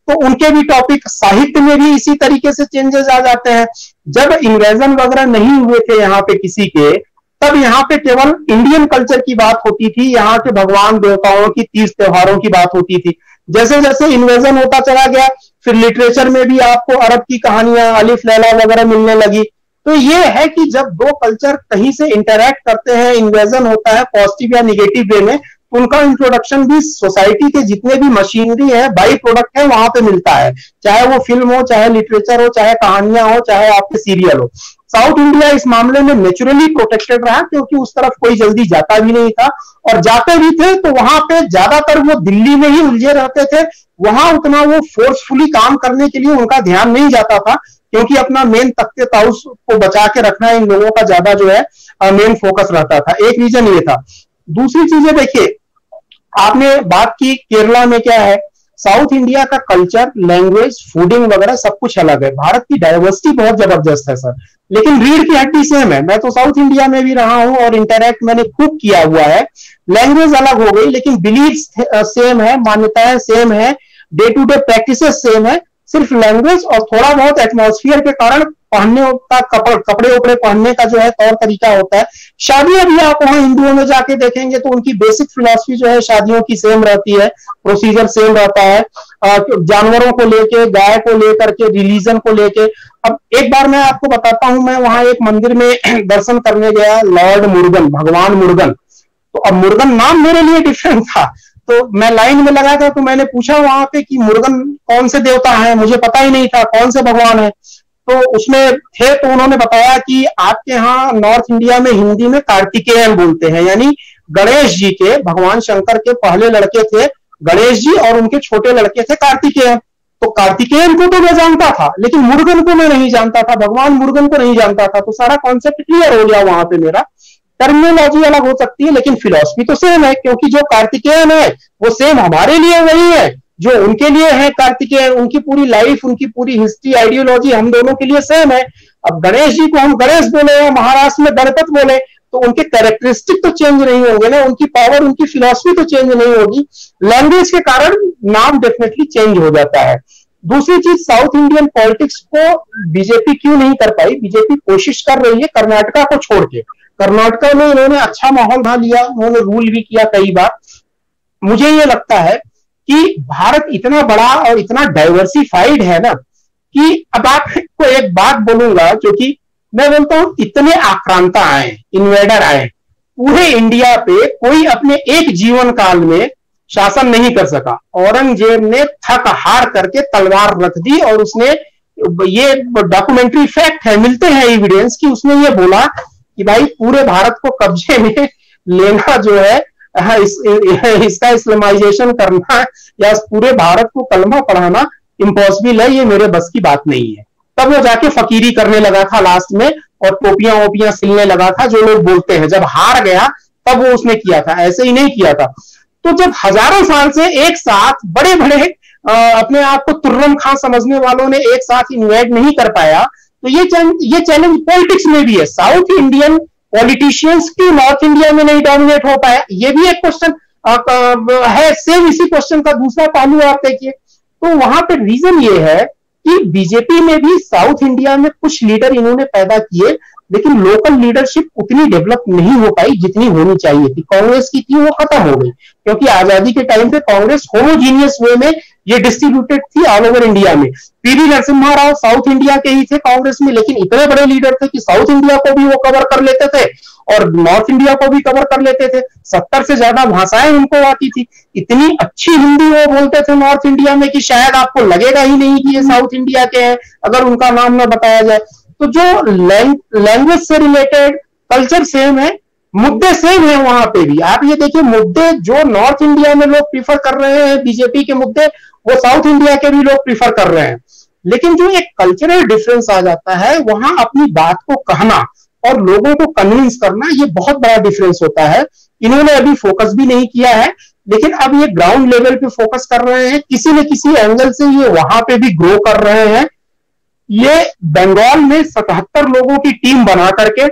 तो उनके भी टॉपिक, साहित्य में भी इसी तरीके से चेंजेस आ जाते हैं। जब इन्वेजन वगैरह नहीं हुए थे यहाँ पे किसी के, तब यहाँ पे केवल इंडियन कल्चर की बात होती थी, यहाँ के भगवान देवताओं की, तीज त्योहारों की बात होती थी। जैसे जैसे इन्वेजन होता चला गया, फिर लिटरेचर में भी आपको अरब की कहानियां, अलिफ लैला वगैरह मिलने लगी। तो ये है कि जब 2 कल्चर कहीं से इंटरैक्ट करते हैं, इन्वेजन होता है पॉजिटिव या निगेटिव वे में, उनका इंट्रोडक्शन भी सोसाइटी के जितने भी मशीनरी है, बाई प्रोडक्ट है, वहां पे मिलता है, चाहे वो फिल्म हो, चाहे लिटरेचर हो, चाहे कहानियां हो, चाहे आपके सीरियल हो। साउथ इंडिया इस मामले में नेचुरली प्रोटेक्टेड रहा, क्योंकि उस तरफ कोई जल्दी जाता भी नहीं था, और जाते भी थे तो वहां पे ज्यादातर वो दिल्ली में ही उलझे रहते थे। वहां उतना वो फोर्सफुली काम करने के लिए उनका ध्यान नहीं जाता था, क्योंकि अपना मेन तख्ते ताउस को बचा के रखना इन लोगों का ज्यादा जो है मेन फोकस रहता था। एक रीजन ये था। दूसरी चीजें देखिए, आपने बात की केरला में क्या है, साउथ इंडिया का कल्चर, लैंग्वेज, फूडिंग वगैरह सब कुछ अलग है। भारत की डाइवर्सिटी बहुत जबरदस्त है सर, लेकिन रीढ़ की हड्डी सेम है। मैं तो साउथ इंडिया में भी रहा हूं और इंटरैक्ट मैंने खूब किया हुआ है। लैंग्वेज अलग हो गई, लेकिन बिलीफ सेम है, मान्यताएं सेम है, day to day practices same है। सिर्फ लैंग्वेज और थोड़ा बहुत एटमॉस्फेयर के कारण पहनने का कपड़े उपड़े पहनने का जो है तौर तरीका होता है। शादियां भी आप वहां हिंदुओं में जाके देखेंगे तो उनकी बेसिक फिलॉसफी जो है शादियों की सेम रहती है, प्रोसीजर सेम रहता है, जानवरों को लेके, गाय को लेकर के, रिलीजन को लेके। अब एक बार मैं आपको बताता हूं, मैं वहां एक मंदिर में दर्शन करने गया, लॉर्ड मुर्गन, भगवान मुर्गन। तो अब मुर्गन नाम मेरे लिए डिफरेंट था, तो मैं लाइन में लगा था, तो मैंने पूछा वहां पे कि मुर्गन कौन से देवता है, मुझे पता ही नहीं था कौन से भगवान है। तो उसमें थे, तो उन्होंने बताया कि आपके यहाँ नॉर्थ इंडिया में हिंदी में कार्तिकेयन बोलते हैं, यानी गणेश जी के, भगवान शंकर के पहले लड़के थे गणेश जी और उनके छोटे लड़के थे कार्तिकेयन। तो कार्तिकेयन को तो मैं जानता था, लेकिन मुर्गन को मैं नहीं जानता था, भगवान मुर्गन को नहीं जानता था। तो सारा कॉन्सेप्ट क्लियर हो गया वहां पे मेरा। टर्मिनोलॉजी अलग हो सकती है, लेकिन फिलॉसफी तो सेम है, क्योंकि जो कार्तिकेयन है वो सेम हमारे लिए वही है जो उनके लिए है कार्तिकेयन। उनकी पूरी लाइफ, उनकी पूरी हिस्ट्री, आइडियोलॉजी हम दोनों के लिए सेम है। अब गणेश जी को हम गणेश बोले या महाराष्ट्र में गणपत बोले, तो उनके कैरेक्टरिस्टिक तो चेंज नहीं होंगे ना, उनकी पावर, उनकी फिलॉसफी तो चेंज नहीं होगी। लैंग्वेज के कारण नाम डेफिनेटली चेंज हो जाता है। दूसरी चीज, साउथ इंडियन पॉलिटिक्स को बीजेपी क्यों नहीं कर पाई? बीजेपी कोशिश कर रही है कर्नाटका को छोड़ के। कर्नाटका में इन्होंने अच्छा माहौल बना लिया, उन्होंने रूल भी किया कई बार। मुझे ये लगता है कि भारत इतना बड़ा और इतना डाइवर्सिफाइड है ना, कि अब आपको एक बात बोलूंगा, जो कि मैं बोलता हूं, इतने आक्रांता आए, इन्वेडर आए पूरे इंडिया पे, कोई अपने एक जीवन काल में शासन नहीं कर सका। औरंगजेब ने थक हार करके तलवार रख दी, और उसने, ये डॉक्यूमेंट्री फैक्ट है, मिलते हैं एविडेंस, कि उसने ये बोला कि भाई पूरे भारत को कब्जे में लेना जो है, इसका इस्लामाइजेशन करना या पूरे भारत को कलमा पढ़ाना इम्पॉसिबल है, ये मेरे बस की बात नहीं है। तब वो जाके फकीरी करने लगा था लास्ट में, और टोपियां वोपियां सिलने लगा था, जो लोग बोलते हैं। जब हार गया तब वो उसने किया था, ऐसे ही नहीं किया था। तो जब हजारों साल से एक साथ बड़े बड़े अपने आप को तुर्रम खां समझने वालों ने एक साथ इन्वेड नहीं कर पाया, तो ये चैलेंज पॉलिटिक्स में भी है। साउथ इंडियन पॉलिटिशियंस क्यों नॉर्थ इंडिया में नहीं डोमिनेट हो पाया, ये भी एक क्वेश्चन है। सेम इसी क्वेश्चन का दूसरा पहलू आप देखिए, तो वहां पे रीजन ये है कि बीजेपी में भी साउथ इंडिया में कुछ लीडर इन्होंने पैदा किए, लेकिन लोकल लीडरशिप उतनी डेवलप नहीं हो पाई जितनी होनी चाहिए थी। कांग्रेस की थी, वो खत्म हो गई, क्योंकि आजादी के टाइम पे कांग्रेस होमोजीनियस वे में ये डिस्ट्रीब्यूटेड थी ऑल ओवर इंडिया में। PV Narasimha Rao south India के ही थे कांग्रेस में, लेकिन इतने बड़े लीडर थे कि साउथ इंडिया को भी वो कवर कर लेते थे और नॉर्थ इंडिया को भी कवर कर लेते थे। 70 से ज्यादा भाषाएं उनको आती थी, इतनी अच्छी हिंदी वो बोलते थे नॉर्थ इंडिया में कि शायद आपको लगेगा ही नहीं कि ये साउथ इंडिया के हैं अगर उनका नाम न बताया जाए। तो जो लैंग्वेज से रिलेटेड, कल्चर सेम है, मुद्दे सेम है वहां पे भी। आप ये देखिए, मुद्दे जो नॉर्थ इंडिया में लोग प्रीफर कर रहे हैं बीजेपी के मुद्दे, वो साउथ इंडिया के भी लोग प्रीफर कर रहे हैं। लेकिन जो एक कल्चरल डिफरेंस आ जाता है, वहां अपनी बात को कहना और लोगों को कन्विंस करना, ये बहुत बड़ा डिफरेंस होता है। इन्होंने अभी फोकस भी नहीं किया है, लेकिन अब ये ग्राउंड लेवल पे फोकस कर रहे हैं, किसी न किसी एंगल से ये वहां पे भी ग्रो कर रहे हैं। ये बंगाल में 77 लोगों की टीम बना करके,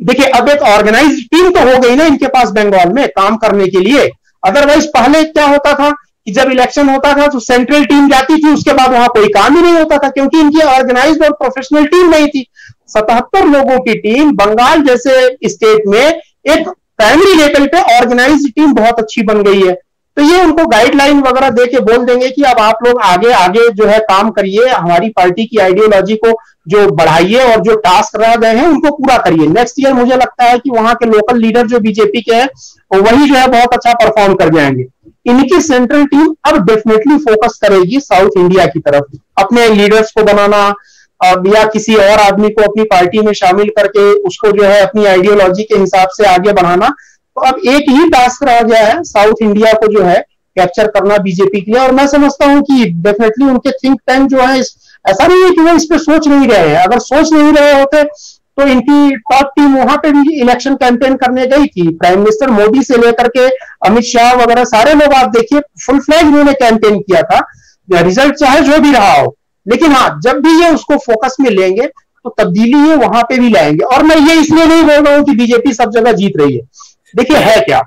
देखिए अब एक ऑर्गेनाइज्ड टीम तो हो गई ना इनके पास बंगाल में काम करने के लिए। अदरवाइज पहले क्या होता था कि जब इलेक्शन होता था तो सेंट्रल टीम जाती थी, उसके बाद वहां कोई काम ही नहीं होता था, क्योंकि इनकी ऑर्गेनाइज्ड और प्रोफेशनल टीम नहीं थी। 77 लोगों की टीम बंगाल जैसे स्टेट में एक प्राइमरी लेवल पे ऑर्गेनाइज्ड टीम बहुत अच्छी बन गई है। तो ये उनको गाइडलाइन वगैरह दे के बोल देंगे कि अब आप लोग आगे आगे जो है काम करिए, हमारी पार्टी की आइडियोलॉजी को जो बढ़ाइए और जो टास्क रह गए हैं उनको पूरा करिए। नेक्स्ट ईयर मुझे लगता है कि वहां के लोकल लीडर जो बीजेपी के हैं वही जो है बहुत अच्छा परफॉर्म कर जाएंगे। इनकी सेंट्रल टीम अब डेफिनेटली फोकस करेगी साउथ इंडिया की तरफ, अपने लीडर्स को बनाना या किसी और आदमी को अपनी पार्टी में शामिल करके उसको जो है अपनी आइडियोलॉजी के हिसाब से आगे बढ़ाना। तो अब एक ही टास्क रह गया है साउथ इंडिया को जो है कैप्चर करना बीजेपी के लिए। और मैं समझता हूं कि डेफिनेटली उनके थिंक टैंक जो है ऐसा नहीं है कि वो इस पे सोच नहीं रहे हैं। अगर सोच नहीं रहे होते तो इनकी टॉप टीम वहां पे भी इलेक्शन कैंपेन करने गई थी। प्राइम मिनिस्टर मोदी से लेकर के अमित शाह वगैरह सारे लोग आप देखिए फुल फ्लैग उन्होंने कैंपेन किया था, रिजल्ट चाहे जो भी रहा हो। लेकिन हाँ, जब भी ये उसको फोकस में लेंगे तो तब्दीली ये वहां पे भी लाएंगे। और मैं ये इसलिए नहीं बोल रहा हूं कि बीजेपी सब जगह जीत रही है। देखिए है क्या,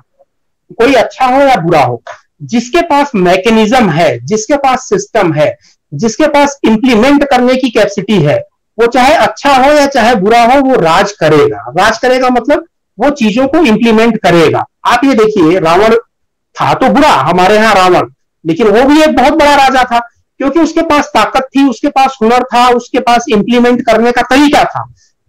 कोई अच्छा हो या बुरा हो, जिसके पास मैकेनिज्म है, जिसके पास सिस्टम है, जिसके पास इंप्लीमेंट करने की कैपेसिटी है, वो चाहे अच्छा हो या चाहे बुरा हो वो राज करेगा। राज करेगा मतलब वो चीजों को इंप्लीमेंट करेगा। आप ये देखिए, रावण था तो बुरा हमारे यहाँ रावण, लेकिन वो भी एक बहुत बड़ा राजा था क्योंकि उसके पास ताकत थी, उसके पास हुनर था, उसके पास इंप्लीमेंट करने का तरीका था।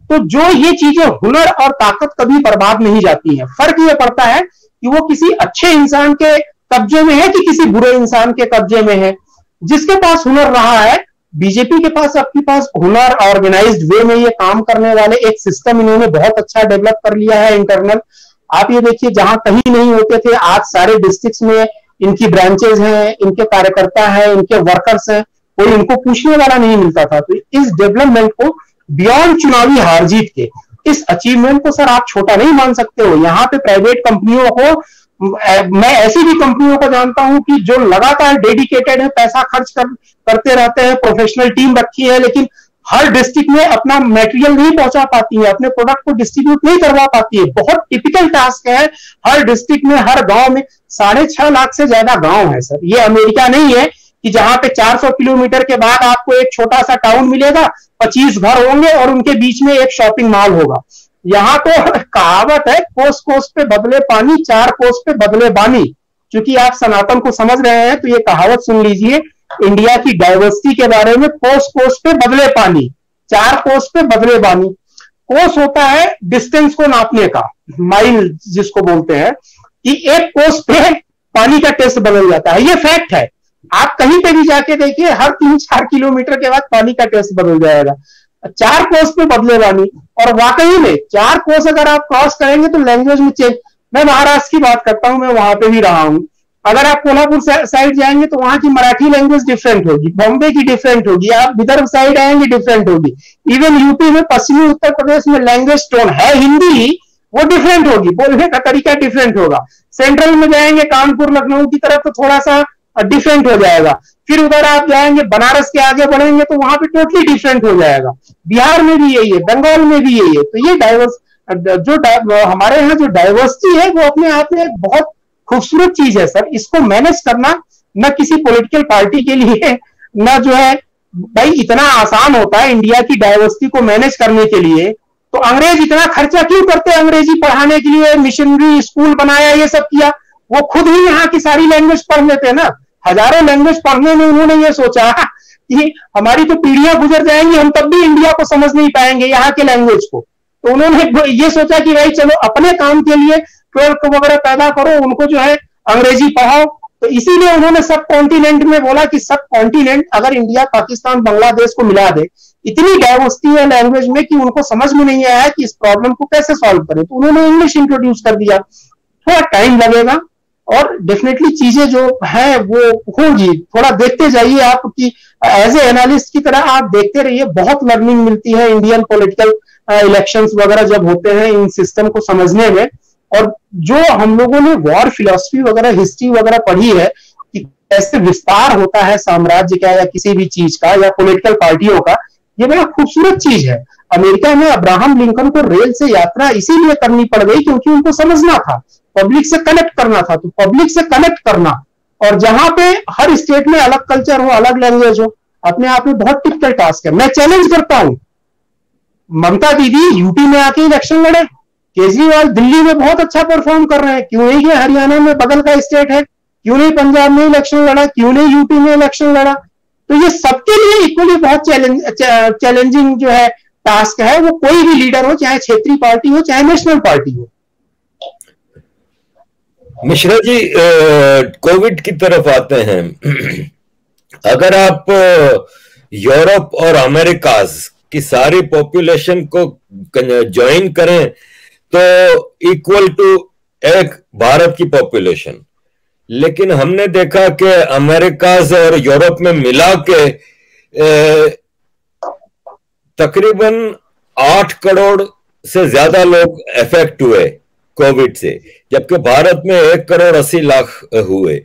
तो जो ये चीजें हुनर और ताकत कभी बर्बाद नहीं जाती हैं। फर्क ये पड़ता है कि वो किसी अच्छे इंसान के कब्जे में है कि किसी बुरे इंसान के कब्जे में है। जिसके पास हुनर रहा है, बीजेपी के पास आपके पास हुनर, ऑर्गेनाइज्ड वे में ये काम करने वाले एक सिस्टम इन्होंने बहुत अच्छा डेवलप कर लिया है इंटरनल। आप ये देखिए, जहां कहीं नहीं होते थे आज सारे डिस्ट्रिक्ट्स में इनकी ब्रांचेस हैं, इनके कार्यकर्ता हैं, इनके वर्कर्स हैं, कोई इनको पूछने वाला नहीं मिलता था। तो इस डेवलपमेंट को बियॉन्ड चुनावी हार जीत के इस अचीवमेंट को सर आप छोटा नहीं मान सकते हो। यहाँ पे प्राइवेट कंपनियों को, मैं ऐसी भी कंपनियों को जानता हूं कि जो लगातार डेडिकेटेड है, पैसा खर्च करते रहते हैं, प्रोफेशनल टीम रखी है, लेकिन हर डिस्ट्रिक्ट में अपना मटेरियल नहीं पहुंचा पाती है, अपने प्रोडक्ट को डिस्ट्रीब्यूट नहीं करवा पाती है। बहुत टिपिकल टास्क है हर डिस्ट्रिक्ट में, हर गांव में। 6.5 लाख से ज्यादा गांव है सर। ये अमेरिका नहीं है कि जहां पे 400 किलोमीटर के बाद आपको एक छोटा सा टाउन मिलेगा, 25 घर होंगे और उनके बीच में एक शॉपिंग मॉल होगा। यहाँ तो कहावत है, कोस कोस पे बदले पानी, 4 कोस पे बदले बानी। क्योंकि आप सनातन को समझ रहे हैं तो ये कहावत सुन लीजिए इंडिया की डाइवर्सिटी के बारे में। कोस कोस पे बदले पानी, 4 कोस पे बदले बानी। कोस होता है डिस्टेंस को नापने का, माइल जिसको बोलते हैं, कि एक कोस पे पानी का टेस्ट बदल जाता है। ये फैक्ट है, आप कहीं पे भी जाके देखिए, हर 3-4 किलोमीटर के बाद पानी का टेस्ट बदल जाएगा। 4 कोस पे बदले बानी। और वाकई में 4 कोस अगर आप क्रॉस करेंगे तो लैंग्वेज में चेंज। मैं महाराष्ट्र की बात करता हूं, मैं वहां पे भी रहा हूं। अगर आप कोल्हापुर साइड जाएंगे तो वहां की मराठी लैंग्वेज डिफरेंट होगी, बॉम्बे की डिफरेंट होगी, आप विदर्भ साइड आएंगे डिफरेंट होगी। इवन यूपी में, पश्चिमी उत्तर प्रदेश में लैंग्वेज टोन है हिंदी, वो डिफरेंट होगी, बोलने का तरीका डिफरेंट होगा। सेंट्रल में जाएंगे कानपुर लखनऊ की तरफ तो थोड़ा सा डिफरेंट हो जाएगा। फिर उधर आप जाएंगे बनारस के आगे बढ़ेंगे तो वहां पे टोटली डिफरेंट हो जाएगा। बिहार में भी यही है, बंगाल में भी यही है। तो ये हमारे यहाँ जो डाइवर्सिटी है वो अपने आप में एक बहुत खूबसूरत चीज है सर। इसको मैनेज करना न किसी पॉलिटिकल पार्टी के लिए न जो है भाई इतना आसान होता है इंडिया की डाइवर्सिटी को मैनेज करने के लिए। तो अंग्रेज इतना खर्चा क्यों करते हैं अंग्रेजी पढ़ाने के लिए, मिशनरी स्कूल बनाया, ये सब किया। वो खुद ही यहाँ की सारी लैंग्वेज पढ़ लेते हैं ना। हजारों लैंग्वेज पढ़ने में उन्होंने ये सोचा कि हमारी तो पीढ़ियां गुजर जाएंगी, हम तब भी इंडिया को समझ नहीं पाएंगे यहाँ के लैंग्वेज को। तो उन्होंने ये सोचा कि भाई चलो अपने काम के लिए 12 वगैरह पैदा करो, उनको जो है अंग्रेजी पढ़ाओ। तो इसीलिए उन्होंने सब कॉन्टिनेंट में बोला कि सब कॉन्टिनेंट अगर इंडिया, पाकिस्तान, बांग्लादेश को मिला दे, इतनी डाइवर्सिटी है लैंग्वेज में कि उनको समझ में नहीं आया कि इस प्रॉब्लम को कैसे सॉल्व करें। तो उन्होंने इंग्लिश इंट्रोड्यूस कर दिया। थोड़ा टाइम लगेगा और डेफिनेटली चीजें जो है वो होगी। थोड़ा देखते जाइए आप कि एज ए एनालिस्ट की तरह आप देखते रहिए, बहुत लर्निंग मिलती है इंडियन पॉलिटिकल इलेक्शंस वगैरह जब होते हैं इन सिस्टम को समझने में। और जो हम लोगों ने वॉर फिलॉसफी वगैरह, हिस्ट्री वगैरह पढ़ी है कि कैसे विस्तार होता है साम्राज्य का या किसी भी चीज का या पॉलिटिकल पार्टियों का, ये बड़ा खूबसूरत चीज है। अमेरिका में अब्राहम लिंकन को रेल से यात्रा इसीलिए करनी पड़ गई क्योंकि उनको समझना था, पब्लिक से कनेक्ट करना था। तो पब्लिक से कनेक्ट करना, और जहां पे हर स्टेट में अलग कल्चर हो, अलग लैंग्वेज हो, अपने आप में बहुत टिपिकल टास्क है। मैं चैलेंज करता हूं, ममता दीदी यूपी में आके इलेक्शन लड़े, केजरीवाल दिल्ली में बहुत अच्छा परफॉर्म कर रहे हैं, क्यों नहीं गए हरियाणा में, बगल का स्टेट है, क्यों नहीं पंजाब में इलेक्शन लड़ा, क्यों नहीं यूपी में इलेक्शन लड़ा। तो ये सबके लिए इक्वली बहुत चैलेंजिंग जो है टास्क है, वो कोई भी लीडर हो, चाहे क्षेत्रीय पार्टी हो चाहे नेशनल पार्टी हो। मिश्रा जी, कोविड की तरफ आते हैं। अगर आप यूरोप और अमेरिकाज की सारी पॉपुलेशन को ज्वाइन करें तो इक्वल टू एक भारत की पॉपुलेशन, लेकिन हमने देखा कि अमेरिकाज और यूरोप में मिला के तकरीबन 8 करोड़ से ज्यादा लोग इफेक्ट हुए कोविड से, जबकि भारत में 1,80,00,000 हुए।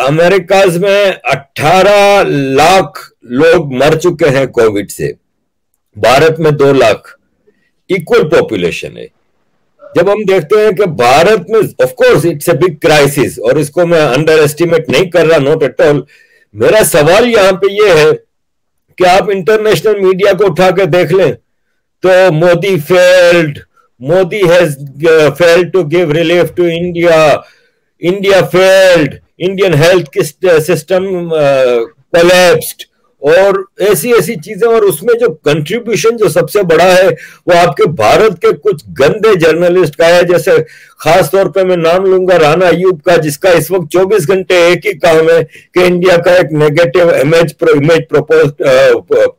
अमेरिकाज में 18 लाख लोग मर चुके हैं कोविड से, भारत में 2 लाख, इक्वल पॉपुलेशन है। जब हम देखते हैं कि भारत में of course it's a big crisis, और इसको मैं अंडर एस्टिमेट नहीं कर रहा, नॉट एट ऑल। मेरा सवाल यहां पे ये है कि आप इंटरनेशनल मीडिया को उठा के देख लें तो Modi has failed to give relief to India failed, Indian health system collapsed, और ऐसी ऐसी चीजें। और उसमें जो कंट्रीब्यूशन जो सबसे बड़ा है वो आपके भारत के कुछ गंदे जर्नलिस्ट का है। जैसे खास तौर पे मैं नाम लूंगा राणा अयूब का, जिसका इस वक्त 24 घंटे एक ही काम है कि इंडिया का एक नेगेटिव इमेज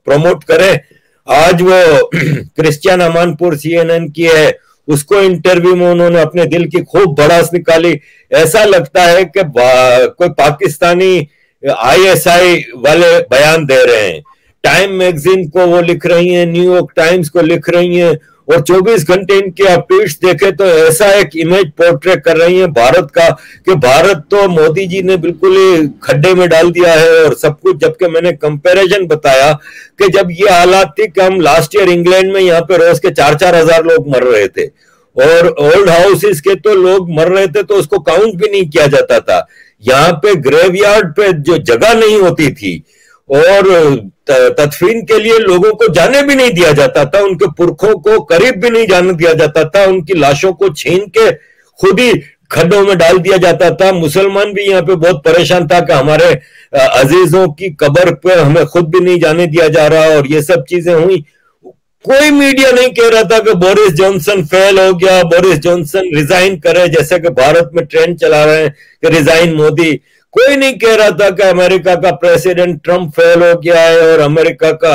प्रमोट करे। आज वो क्रिश्चियन अमानपुर CNN की है, उसको इंटरव्यू में उन्होंने अपने दिल की खूब भड़ास निकाली। ऐसा लगता है कि कोई पाकिस्तानी ISI वाले बयान दे रहे हैं। टाइम मैगजीन को वो लिख रही हैं, न्यूयॉर्क टाइम्स को लिख रही हैं, और 24 घंटे इनके आप ट्वीट्स देखे तो ऐसा एक इमेज पोर्ट्रेट कर रही हैं भारत का कि भारत तो मोदी जी ने बिल्कुल ही खड्डे में डाल दिया है और सब कुछ। जबकि मैंने कंपैरिजन बताया कि जब ये हालात थी कि हम लास्ट ईयर इंग्लैंड में यहाँ पे रोज के 4-4 हजार लोग मर रहे थे, और ओल्ड हाउसेस के तो लोग मर रहे थे तो उसको काउंट भी नहीं किया जाता था। यहाँ पे ग्रेवयार्ड पे जो जगह नहीं होती थी, और तदफीन के लिए लोगों को जाने भी नहीं दिया जाता था, उनके पुरखों को करीब भी नहीं जाने दिया जाता था, उनकी लाशों को छीन के खुद ही खड्डों में डाल दिया जाता था। मुसलमान भी यहाँ पे बहुत परेशान था कि हमारे अजीजों की कब्र पे हमें खुद भी नहीं जाने दिया जा रहा, और ये सब चीजें हुई। कोई मीडिया नहीं कह रहा था कि बोरिस जॉनसन फेल हो गया, बोरिस जॉनसन रिजाइन करे, जैसे कि भारत में ट्रेंड चला रहे हैं कि रिजाइन मोदी। कोई नहीं कह रहा था कि अमेरिका का प्रेसिडेंट ट्रंप फेल हो गया है, और अमेरिका का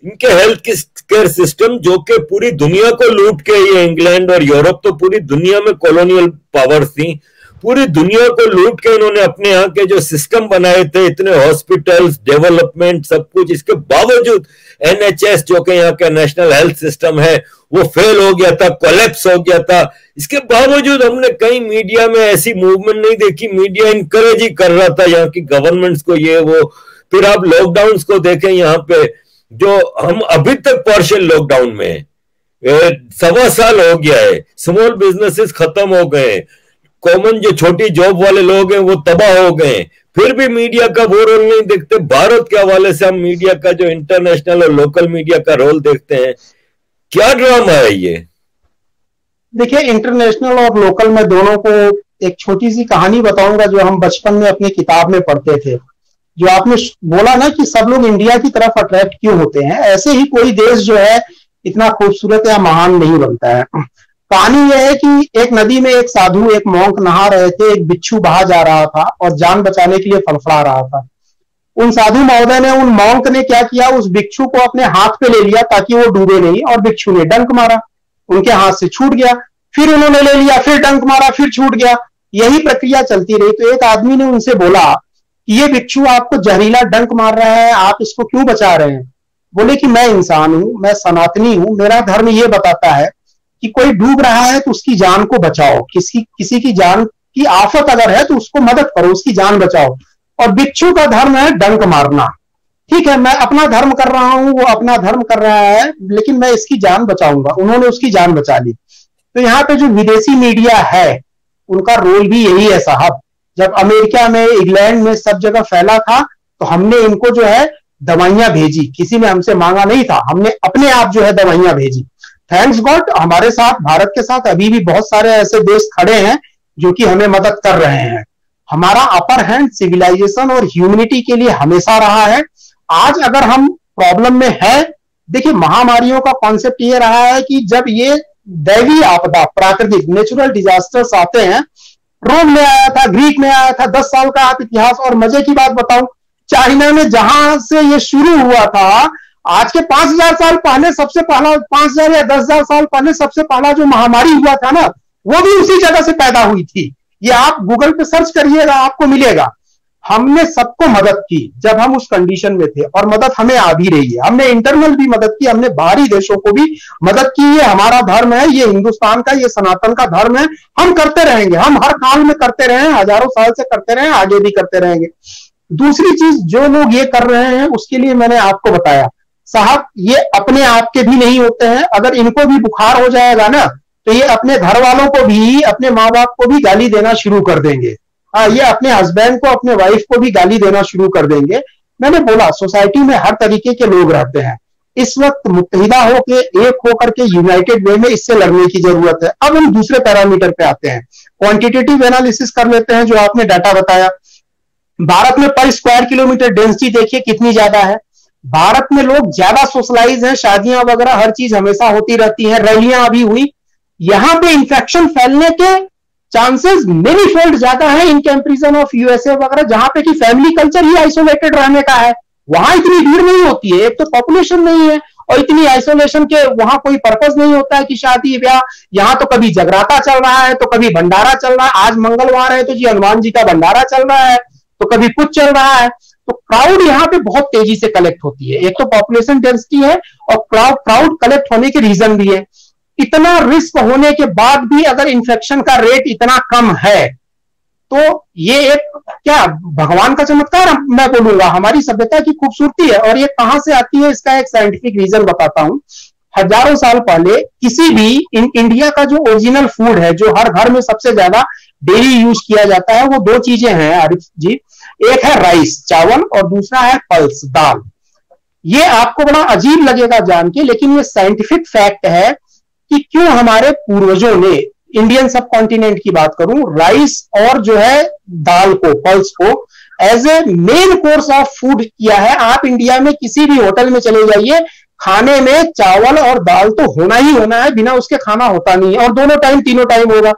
इनके हेल्थ केयर सिस्टम जो कि पूरी दुनिया को लूट के, ये इंग्लैंड और यूरोप तो पूरी दुनिया में कॉलोनियल पावर्स थी, पूरी दुनिया को लूट के इन्होंने अपने यहाँ के जो सिस्टम बनाए थे, इतने हॉस्पिटल्स, डेवलपमेंट, सब कुछ, इसके बावजूद NHS जो कि यहाँ का नेशनल हेल्थ सिस्टम है वो फेल हो गया था, कोलैप्स हो गया था। इसके बावजूद हमने कहीं मीडिया में ऐसी मूवमेंट नहीं देखी। मीडिया इनकरेज ही कर रहा था यहाँ की गवर्नमेंट्स को, ये वो। फिर आप लॉकडाउन को देखें, यहाँ पे जो हम अभी तक पार्शियल लॉकडाउन में है, 1.25 साल हो गया है, स्मॉल बिजनेसेस खत्म हो गए, कॉमन जो छोटी जॉब वाले लोग हैं वो तबाह हो गए, फिर भी मीडिया का वो रोल नहीं देखते। भारत के हवाले से हम मीडिया का जो इंटरनेशनल और लोकल मीडिया का रोल देखते हैं, क्या ड्रामा है ये? देखिए, इंटरनेशनल और लोकल में दोनों को एक छोटी सी कहानी बताऊंगा जो हम बचपन में अपनी किताब में पढ़ते थे। जो आपने बोला ना कि सब लोग इंडिया की तरफ अट्रैक्ट क्यों होते हैं, ऐसे ही कोई देश जो है इतना खूबसूरत या महान नहीं बनता है। कहानी यह है कि एक नदी में एक साधु, एक मॉन्क नहा रहे थे, एक बिच्छू बहा जा रहा था और जान बचाने के लिए फड़फड़ा रहा था। उन साधु महोदय ने, उन मॉन्क ने क्या किया, उस बिच्छू को अपने हाथ पे ले लिया ताकि वो डूबे नहीं, और बिच्छू ने डंक मारा, उनके हाथ से छूट गया। फिर उन्होंने ले लिया, फिर डंक मारा, फिर छूट गया। यही प्रक्रिया चलती रही। तो एक आदमी ने उनसे बोला कि ये बिच्छू आपको जहरीला डंक मार रहा है, आप इसको क्यों बचा रहे हैं? बोले कि मैं इंसान हूं, मैं सनातनी हूं, मेरा धर्म ये बताता है कि कोई डूब रहा है तो उसकी जान को बचाओ, किसी की जान की आफत अगर है तो उसको मदद करो, उसकी जान बचाओ। और बिच्छू का धर्म है डंक मारना। ठीक है, मैं अपना धर्म कर रहा हूं, वो अपना धर्म कर रहा है, लेकिन मैं इसकी जान बचाऊंगा। उन्होंने उसकी जान बचा ली। तो यहाँ पे जो विदेशी मीडिया है उनका रोल भी यही है साहब। जब अमेरिका में, इंग्लैंड में, सब जगह फैला था तो हमने इनको जो है दवाइयां भेजी, किसी ने हमसे मांगा नहीं था, हमने अपने आप जो है दवाइयां भेजी। थैंक्स गॉड हमारे साथ, भारत के साथ अभी भी बहुत सारे ऐसे देश खड़े हैं जो कि हमें मदद कर रहे हैं। हमारा अपर हैंड सिविलाइजेशन और ह्यूमैनिटी के लिए हमेशा रहा है। आज अगर हम प्रॉब्लम में है, देखिए महामारियों का कॉन्सेप्ट ये रहा है कि जब ये दैवीय आपदा, प्राकृतिक नेचुरल डिजास्टर्स आते हैं रोम में आया था, ग्रीक में आया था। 10 साल का आप इतिहास। और मजे की बात बताऊं, चाइना में जहां से ये शुरू हुआ था, आज के 5000 साल पहले सबसे पहला, 5000 या 10,000 साल पहले सबसे पहला जो महामारी हुआ था ना, वो भी उसी जगह से पैदा हुई थी। ये आप गूगल पे सर्च करिएगा, आपको मिलेगा। हमने सबको मदद की जब हम उस कंडीशन में थे, और मदद हमें आ भी रही है। हमने इंटरनल भी मदद की, हमने बाहरी देशों को भी मदद की। ये हमारा धर्म है, ये हिंदुस्तान का, ये सनातन का धर्म है। हम करते रहेंगे, हम हर काल में करते रहे, हजारों साल से करते रहे, आगे भी करते रहेंगे। दूसरी चीज, जो लोग ये कर रहे हैं उसके लिए मैंने आपको बताया साहब, ये अपने आप के भी नहीं होते हैं। अगर इनको भी बुखार हो जाएगा ना, तो ये अपने घर वालों को भी, अपने माँ बाप को भी गाली देना शुरू कर देंगे। ये अपने हस्बैंड को, अपने वाइफ को भी गाली देना शुरू कर देंगे। मैंने बोला सोसाइटी में हर तरीके के लोग रहते हैं। इस वक्त मुत्तहिदा होकर, एक होकर के यूनाइटेड वे में इससे लड़ने की जरूरत है। अब हम दूसरे पैरामीटर पे आते हैं, क्वांटिटेटिव एनालिसिस कर लेते हैं। जो आपने डाटा बताया, भारत में पर स्क्वायर किलोमीटर डेंसिटी देखिए कितनी ज्यादा है। भारत में लोग ज्यादा सोशलाइज हैं, शादियां वगैरह हर चीज हमेशा होती रहती है, रैलियां अभी हुई। यहां पे इंफेक्शन फैलने के चांसेस मेनी फोल्ड ज्यादा है इन कंपैरिजन ऑफ यूएसए वगैरह, जहां पे कि फैमिली कल्चर ही आइसोलेटेड रहने का है। वहां इतनी भीड़ नहीं होती है, एक तो पॉपुलेशन नहीं है, और इतनी आइसोलेशन के वहां कोई पर्पस नहीं होता है कि शादी ब्याह। यहां तो कभी जगराता चल रहा है, तो कभी भंडारा चल रहा है। आज मंगलवार है तो जी हनुमान जी का भंडारा चल रहा है, तो कभी कुछ चल रहा है। तो क्राउड यहाँ पे बहुत तेजी से कलेक्ट होती है। एक तो पॉपुलेशन डेंसिटी है, और क्राउड कलेक्ट होने के रीजन भी है। इतना रिस्क होने के बाद भी अगर इन्फेक्शन का रेट इतना कम है, तो ये एक क्या भगवान का चमत्कार मैं बोलूंगा, हमारी सभ्यता की खूबसूरती है। और ये कहां से आती है, इसका एक साइंटिफिक रीजन बताता हूं। हजारों साल पहले किसी भी इंडिया का जो ओरिजिनल फूड है, जो हर घर में सबसे ज्यादा डेली यूज किया जाता है, वो 2 चीजें हैं आरिफ जी। एक है राइस, चावल, और दूसरा है पल्स, दाल। ये आपको बड़ा अजीब लगेगा जान के, लेकिन ये साइंटिफिक फैक्ट है कि क्यों हमारे पूर्वजों ने, इंडियन सब कॉन्टिनेंट की बात करूं, राइस और जो है दाल को, पल्स को as a main course of food किया है। आप इंडिया में किसी भी होटल में चले जाइए, खाने में चावल और दाल तो होना ही होना है, बिना उसके खाना होता नहीं है, और दोनों टाइम, तीनों टाइम होगा।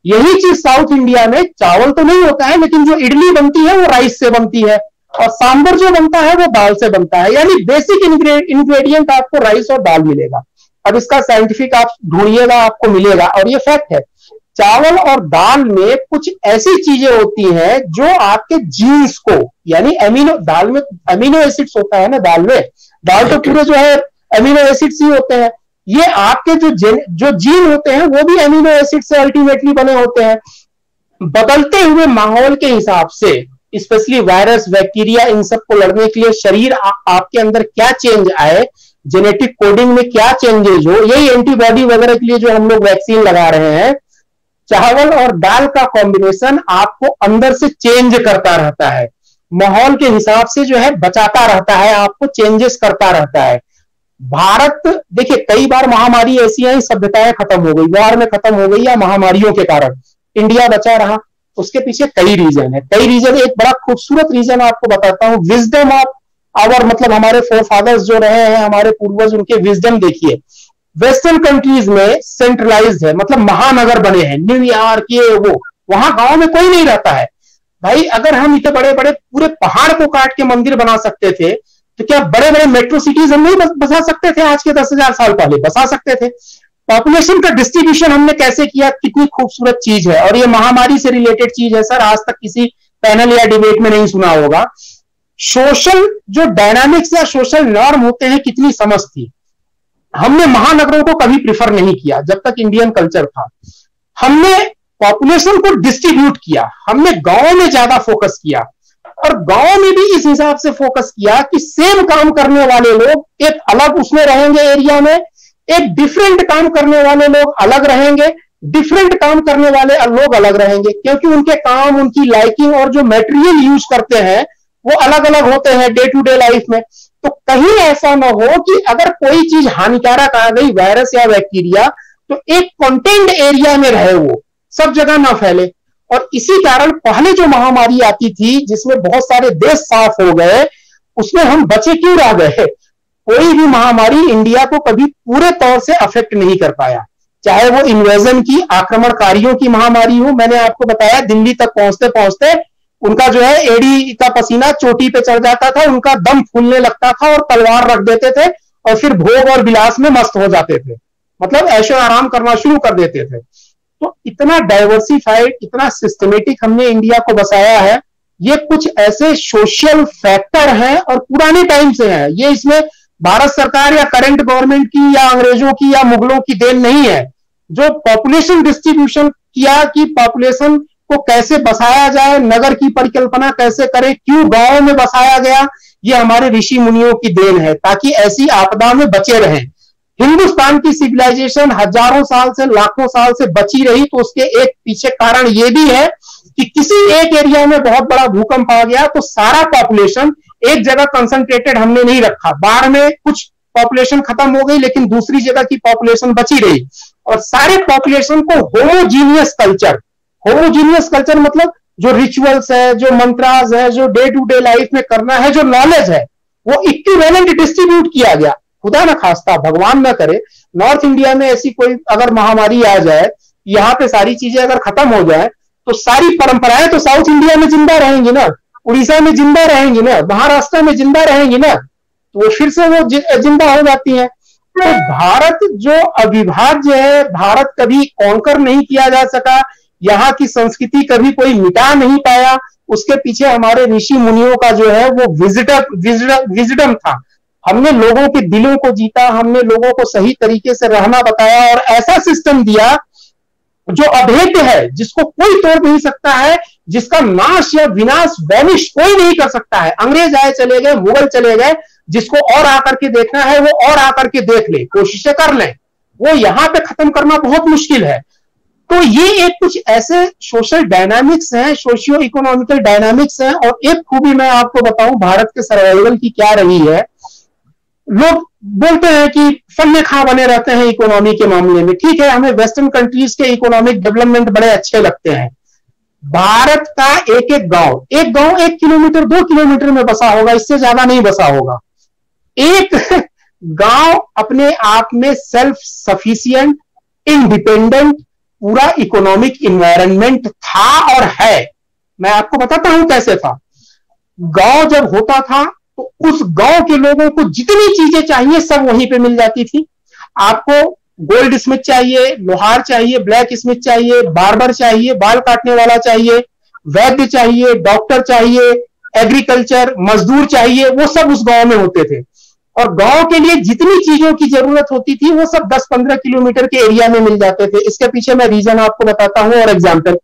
यही चीज साउथ इंडिया में चावल तो नहीं होता है, लेकिन जो इडली बनती है वो राइस से बनती है, और सांभर जो बनता है वो दाल से बनता है। यानी बेसिक इंग्रेडिएंट आपको राइस और दाल मिलेगा। अब इसका साइंटिफिक आप ढूंढिएगा, आपको मिलेगा, और ये फैक्ट है। चावल और दाल में कुछ ऐसी चीजें होती हैं जो आपके जीन्स को, यानी एमिनो, दाल में एमिनो एसिड्स होता है ना, दाल तो पूरे जो है एमिनो एसिड्स ही होते हैं। ये आपके जो जीन होते हैं वो भी एमिनो एसिड से अल्टीमेटली बने होते हैं। बदलते हुए माहौल के हिसाब से, स्पेशली वायरस, बैक्टीरिया, इन सब को लड़ने के लिए शरीर आपके अंदर क्या चेंज आए, जेनेटिक कोडिंग में क्या चेंजेज हो, यही एंटीबॉडी वगैरह के लिए जो हम लोग वैक्सीन लगा रहे हैं। चावल और दाल का कॉम्बिनेशन आपको अंदर से चेंज करता रहता है, माहौल के हिसाब से जो है बचाता रहता है, आपको चेंजेस करता रहता है। भारत देखिए, कई बार महामारी ऐसी है, सभ्यताएं खत्म हो गई, वार में खत्म हो गई, या महामारियों के कारण इंडिया बचा रहा। उसके पीछे कई रीजन है, कई रीजन। एक बड़ा खूबसूरत रीजन आपको बताता हूं, विजडम ऑफ आवर, मतलब हमारे फोरफादर्स जो रहे हैं, हमारे पूर्वज, उनके विजडम देखिए। वेस्टर्न कंट्रीज में सेंट्रलाइज्ड है, मतलब महानगर बने हैं, न्यूयॉर्क, ये वो, वहां गांव में कोई नहीं रहता है। भाई अगर हम इतने बड़े बड़े पूरे पहाड़ को काट के मंदिर बना सकते थे, तो क्या बड़े बड़े मेट्रो सिटीज हम नहीं बसा सकते थे? आज के 10,000 साल पहले बसा सकते थे। पॉपुलेशन का डिस्ट्रीब्यूशन हमने कैसे किया, कितनी खूबसूरत चीज है। और ये महामारी से रिलेटेड चीज है सर, आज तक किसी पैनल या डिबेट में नहीं सुना होगा। सोशल जो डायनामिक्स या सोशल नॉर्म होते हैं, कितनी समझ थी। हमने महानगरों को कभी प्रिफर नहीं किया जब तक इंडियन कल्चर था। हमने पॉपुलेशन को डिस्ट्रीब्यूट किया, हमने गांव में ज्यादा फोकस किया, और गांव में भी इस हिसाब से फोकस किया कि सेम काम करने वाले लोग एक अलग उसमें रहेंगे एरिया में, एक डिफरेंट काम करने वाले लोग अलग रहेंगे, डिफरेंट काम करने वाले लोग अलग रहेंगे, क्योंकि उनके काम, उनकी लाइकिंग और जो मटेरियल यूज करते हैं वो अलग अलग होते हैं डे टू डे लाइफ में। तो कहीं ऐसा ना हो कि अगर कोई चीज हानिकारक आ गई, वायरस या बैक्टीरिया, तो एक कंटेन्ड एरिया में रहे, वो सब जगह ना फैले। और इसी कारण पहले जो महामारी आती थी जिसमें बहुत सारे देश साफ हो गए, उसमें हम बचे क्यों रह गए? कोई भी महामारी इंडिया को कभी पूरे तौर से अफेक्ट नहीं कर पाया, चाहे वो इन्वेजन की, आक्रमणकारियों की महामारी हो। मैंने आपको बताया दिल्ली तक पहुंचते पहुंचते उनका जो है एड़ी का पसीना चोटी पे चढ़ जाता था, उनका दम फूलने लगता था और तलवार रख देते थे और फिर भोग और विलास में मस्त हो जाते थे, मतलब ऐशो आराम करना शुरू कर देते थे। तो इतना डाइवर्सिफाइड, इतना सिस्टमेटिक हमने इंडिया को बसाया है। ये कुछ ऐसे सोशल फैक्टर हैं और पुराने टाइम से हैं, ये इसमें भारत सरकार या करंट गवर्नमेंट की या अंग्रेजों की या मुगलों की देन नहीं है। जो पॉपुलेशन डिस्ट्रीब्यूशन किया कि पॉपुलेशन को कैसे बसाया जाए, नगर की परिकल्पना कैसे करें, क्यों गांवों में बसाया गया, ये हमारे ऋषि मुनियों की देन है, ताकि ऐसी आपदा में बचे रहें। हिंदुस्तान की सिविलाइजेशन हजारों साल से, लाखों साल से बची रही, तो उसके एक पीछे कारण ये भी है कि किसी एक एरिया में बहुत बड़ा भूकंप आ गया तो सारा पॉपुलेशन एक जगह कंसंट्रेटेड हमने नहीं रखा। बाढ़ में कुछ पॉपुलेशन खत्म हो गई लेकिन दूसरी जगह की पॉपुलेशन बची रही, और सारे पॉपुलेशन को होमोजीनियस कल्चर मतलब जो रिचुअल्स है, जो मंत्रास है, जो डे टू डे लाइफ में करना है, जो नॉलेज है, वो इक्विवेलेंट डिस्ट्रीब्यूट किया गया। खुदा न खास्ता, भगवान न करे, नॉर्थ इंडिया में ऐसी कोई अगर महामारी आ जाए, यहाँ पे सारी चीजें अगर खत्म हो जाए, तो सारी परंपराएं तो साउथ इंडिया में जिंदा रहेंगी ना, उड़ीसा में जिंदा रहेंगी ना, महाराष्ट्र में जिंदा रहेंगी ना, तो वो फिर से वो जिंदा हो जाती है। तो भारत जो अविभाज्य है, भारत कभी कॉन्कर नहीं किया जा सका, यहाँ की संस्कृति कभी कोई मिटा नहीं पाया, उसके पीछे हमारे ऋषि मुनियों का जो है वो विजडम था। हमने लोगों के दिलों को जीता, हमने लोगों को सही तरीके से रहना बताया और ऐसा सिस्टम दिया जो अभेद्य है, जिसको कोई तोड़ नहीं सकता है, जिसका नाश या विनाश वैनिश कोई नहीं कर सकता है। अंग्रेज आए चले गए, मुगल चले गए, जिसको और आकर के देखना है वो और आकर के देख ले, कोशिशें कर ले, वो यहां पे खत्म करना बहुत मुश्किल है। तो ये एक कुछ ऐसे सोशल डायनामिक्स हैं, सोशियो इकोनॉमिकल डायनामिक्स हैं। और एक खूबी मैं आपको बताऊं भारत के सर्वाइवल की क्या रही है। लोग बोलते हैं कि फन्ने खा बने रहते हैं इकोनॉमी के मामले में, ठीक है, हमें वेस्टर्न कंट्रीज के इकोनॉमिक डेवलपमेंट बड़े अच्छे लगते हैं। भारत का एक एक गांव 1 किलोमीटर 2 किलोमीटर में बसा होगा, इससे ज्यादा नहीं बसा होगा। एक गांव अपने आप में सेल्फ सफिशिएंट, इंडिपेंडेंट पूरा इकोनॉमिक इन्वायरमेंट था और है। मैं आपको बताता हूं कैसे था। गांव जब होता था तो उस गांव के लोगों को जितनी चीजें चाहिए सब वहीं पे मिल जाती थी। आपको गोल्ड स्मिथ चाहिए, लोहार चाहिए, ब्लैक स्मिथ चाहिए, बार्बर चाहिए, बाल काटने वाला चाहिए, वैद्य चाहिए, डॉक्टर चाहिए, एग्रीकल्चर मजदूर चाहिए, वो सब उस गांव में होते थे। और गांव के लिए जितनी चीजों की जरूरत होती थी वो सब 10-15 किलोमीटर के एरिया में मिल जाते थे। इसके पीछे मैं रीजन आपको बताता हूं और एग्जाम्पल।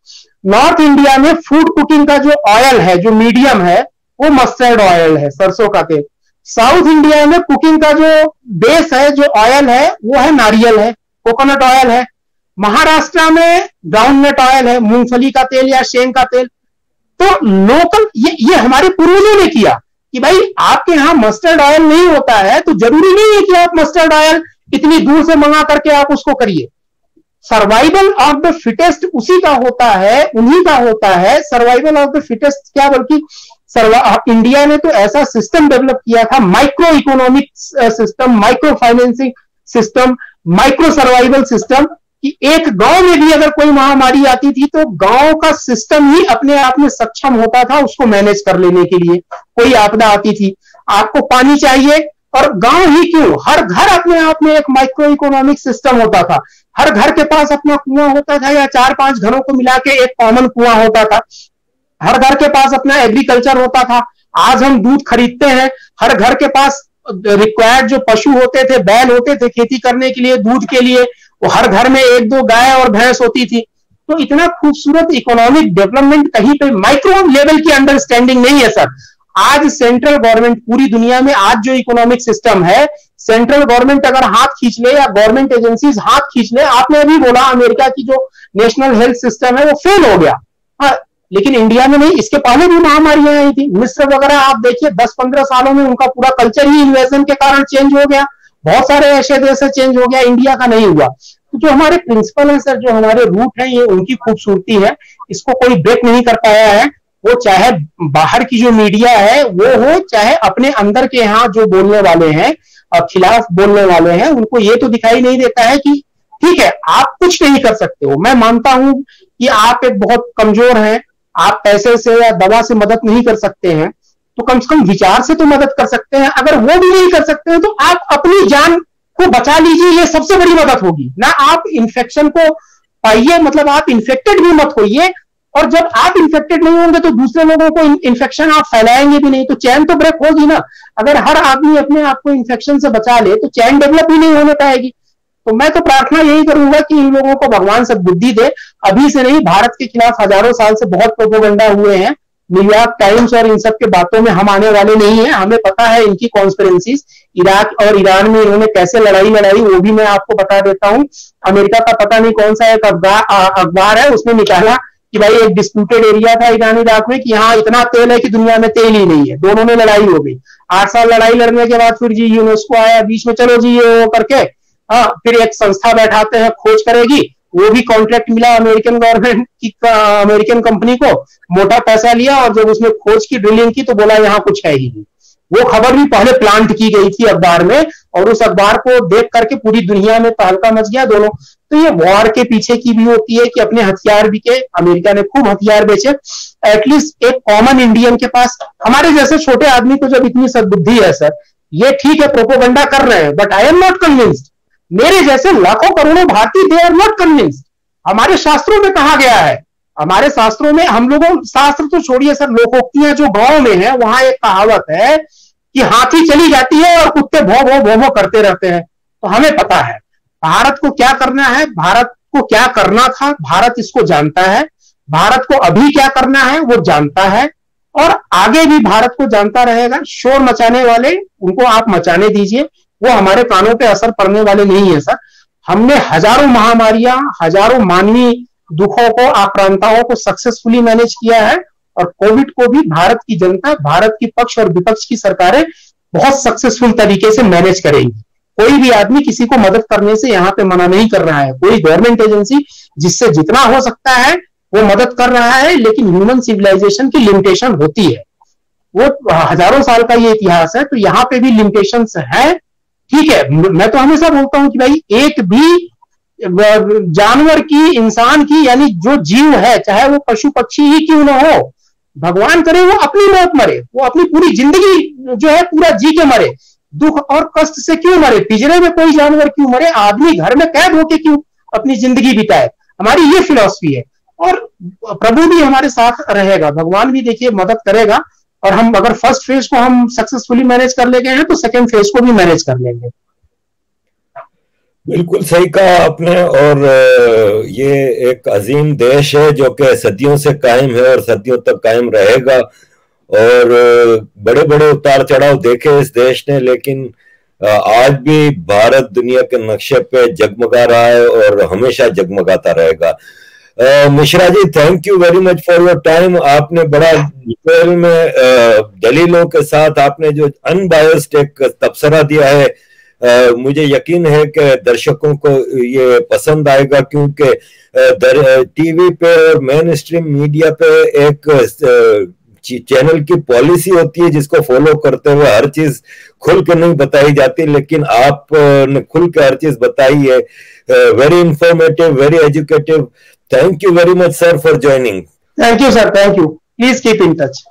नॉर्थ इंडिया में फूड कुकिंग का जो ऑयल है, जो मीडियम है, वो मस्टर्ड ऑयल है, सरसों का तेल। साउथ इंडिया में कुकिंग का जो बेस है, जो ऑयल है, वो है नारियल है, कोकोनट ऑयल है। महाराष्ट्र में ग्राउंडनट ऑयल है, मूंगफली का तेल या शेंग का तेल। तो लोकल ये हमारे पूर्वजों ने किया कि भाई आपके यहां मस्टर्ड ऑयल नहीं होता है तो जरूरी नहीं है कि आप मस्टर्ड ऑयल इतनी दूर से मंगा करके आप उसको करिए। सर्वाइवल ऑफ द फिटेस्ट उसी का होता है, उन्हीं का होता है। सर्वाइवल ऑफ द फिटेस्ट क्या, बल्कि इंडिया ने तो ऐसा सिस्टम डेवलप किया था, micro economic system, micro financing system, micro survival system, कि एक गांव में भी अगर कोई महामारी आती थी तो गांव का सिस्टम ही अपने आप में सक्षम होता था उसको मैनेज कर लेने के लिए। कोई आपदा आती थी, आपको पानी चाहिए, और गांव ही क्यों, हर घर अपने आप में एक माइक्रो इकोनॉमिक सिस्टम होता था। हर घर के पास अपना कुआं होता था या 4-5 घरों को मिला के एक कॉमन कुआं होता था। हर घर के पास अपना एग्रीकल्चर होता था। आज हम दूध खरीदते हैं, हर घर के पास रिक्वायर्ड जो पशु होते थे, बैल होते थे खेती करने के लिए, दूध के लिए, वो हर घर में 1-2 गाय और भैंस होती थी। तो इतना खूबसूरत इकोनॉमिक डेवलपमेंट कहीं पे माइक्रो लेवल की अंडरस्टैंडिंग नहीं है सर। आज सेंट्रल गवर्नमेंट पूरी दुनिया में, आज जो इकोनॉमिक सिस्टम है, सेंट्रल गवर्नमेंट अगर हाथ खींच ले या गवर्नमेंट एजेंसीज हाथ खींच ले, आपने अभी बोला अमेरिका की जो नेशनल हेल्थ सिस्टम है वो फेल हो गया, हाँ, लेकिन इंडिया में नहीं। इसके पहले भी महामारियां आई थी, मिस्र वगैरह आप देखिए 10-15 सालों में उनका पूरा कल्चर ही इन्वेजन के कारण चेंज हो गया। बहुत सारे ऐसे देश से चेंज हो गया, इंडिया का नहीं हुआ। तो जो हमारे प्रिंसिपल है सर, जो हमारे रूट है, ये उनकी खूबसूरती है, इसको कोई ब्रेक नहीं कर पाया है। वो चाहे बाहर की जो मीडिया है वो हो, चाहे अपने अंदर के यहाँ जो बोलने वाले हैं और खिलाफ बोलने वाले हैं, उनको ये तो दिखाई नहीं देता है कि ठीक है, आप कुछ नहीं कर सकते हो, मैं मानता हूं कि आप एक बहुत कमजोर हैं, आप पैसे से या दवा से मदद नहीं कर सकते हैं, तो कम से कम विचार से तो मदद कर सकते हैं। अगर वो भी नहीं कर सकते हैं तो आप अपनी जान को बचा लीजिए, ये सबसे बड़ी मदद होगी ना। आप इन्फेक्शन को पाइए, मतलब आप इन्फेक्टेड भी मत होइए, और जब आप इन्फेक्टेड नहीं होंगे तो दूसरे लोगों को इन्फेक्शन आप फैलाएंगे भी नहीं, तो चैन तो ब्रेक होगी ना। अगर हर आदमी अपने आप को इन्फेक्शन से बचा ले तो चैन डेवलप ही नहीं होने पाएगी। तो मैं तो प्रार्थना यही करूंगा कि इन लोगों को भगवान सद्बुद्धि दे। अभी से नहीं, भारत के खिलाफ हजारों साल से बहुत प्रोपेगेंडा हुए हैं। न्यूयॉर्क टाइम्स और इन सब के बातों में हम आने वाले नहीं है, हमें पता है इनकी कॉन्स्पिरेंसीज। इराक और ईरान में इन्होंने कैसे लड़ाई वो भी मैं आपको बता देता हूं। अमेरिका का पता नहीं कौन सा एक अखबार है, उसने निकाला कि भाई एक डिस्प्यूटेड एरिया था ईरान इराक में कि यहाँ इतना तेल है कि दुनिया में तेल ही नहीं है। दोनों में लड़ाई हो गई। 8 साल लड़ाई लड़ने के बाद फिर जी यूनेस्को आया बीच में, चलो जी ये वो करके, हाँ, फिर एक संस्था बैठाते हैं, खोज करेगी। वो भी कॉन्ट्रैक्ट मिला अमेरिकन गवर्नमेंट की, अमेरिकन कंपनी को, मोटा पैसा लिया, और जब उसने खोज की, ड्रिलिंग की, तो बोला यहाँ कुछ है ही नहीं। वो खबर भी पहले प्लांट की गई थी अखबार में, और उस अखबार को देख करके पूरी दुनिया में तहलका मच गया दोनों। तो ये वॉर के पीछे की भी होती है कि अपने हथियार बिके। अमेरिका ने खूब हथियार बेचे। एटलीस्ट एक कॉमन इंडियन के पास, हमारे जैसे छोटे आदमी को जब इतनी सद्बुद्धि है सर, ये ठीक है प्रोपेगेंडा कर रहे हैं, but I am not convinced. मेरे जैसे लाखों करोड़ों भारतीय, दे आर नॉट कन्विंस्ड। हमारे शास्त्रों में कहा गया है, हमारे शास्त्रों में, हम लोगों, शास्त्र तो छोड़िए सर, लोकोक्तियां जो गांव में है, वहां एक कहावत है कि हाथी चली जाती है और कुत्ते भौ भौ भौ भौ करते रहते हैं। तो हमें पता है भारत को क्या करना है, भारत को क्या करना था, भारत इसको जानता है। भारत को अभी क्या करना है वो जानता है, और आगे भी भारत को जानता रहेगा। शोर मचाने वाले, उनको आप मचाने दीजिए, वो हमारे कानों पे असर पड़ने वाले नहीं है सर। हमने हजारों महामारियां, हजारों मानवीय दुखों को, आक्रांताओं को सक्सेसफुली मैनेज किया है, और कोविड को भी भारत की जनता, भारत की पक्ष और विपक्ष की सरकारें बहुत सक्सेसफुल तरीके से मैनेज करेंगी। कोई भी आदमी किसी को मदद करने से यहाँ पे मना नहीं कर रहा है। कोई गवर्नमेंट एजेंसी जिससे जितना हो सकता है वो मदद कर रहा है, लेकिन ह्यूमन सिविलाइजेशन की लिमिटेशन होती है। वो हजारों साल का ये इतिहास है, तो यहाँ पे भी लिमिटेशंस है। ठीक है, मैं तो हमेशा बोलता हूं कि भाई एक भी जानवर की, इंसान की, यानी जो जीव है, चाहे वो पशु पक्षी ही क्यों ना हो, भगवान करे वो अपनी मौत मरे, वो अपनी पूरी जिंदगी जो है पूरा जी के मरे, दुख और कष्ट से क्यों मरे। पिंजरे में कोई जानवर क्यों मरे, आदमी घर में कैद होके क्यों अपनी जिंदगी बिताए। हमारी ये फिलॉसफी है, और प्रभु भी हमारे साथ रहेगा, भगवान भी देखिए मदद करेगा। और हम अगर फर्स्ट फेज को हम सक्सेसफुली मैनेज कर ले गए हैं, तो सेकंड फेज को भी मैनेज कर लेंगे। बिल्कुल सही कहा आपने। और ये एक अजीम देश है जो कि सदियों से कायम है और सदियों तक कायम रहेगा। और बड़े बड़े उतार चढ़ाव देखे इस देश ने, लेकिन आज भी भारत दुनिया के नक्शे पे जगमगा रहा है और हमेशा जगमगाता रहेगा। Mishra ji, thank you very much for your time. आपने बड़ा डिटेल में दलीलों के साथ आपने जो अनबायस्ड एक तबसरा दिया है, मुझे यकीन है कि दर्शकों को ये पसंद आएगा, क्योंकि टीवी पे और मेन स्ट्रीम मीडिया पे एक चैनल की पॉलिसी होती है जिसको फॉलो करते हुए हर चीज खुल के नहीं बताई जाती, लेकिन आपने खुल के हर चीज बताई है। Very informative, very educative. Thank you very much sir for joining. Thank you sir, thank you. Please keep in touch.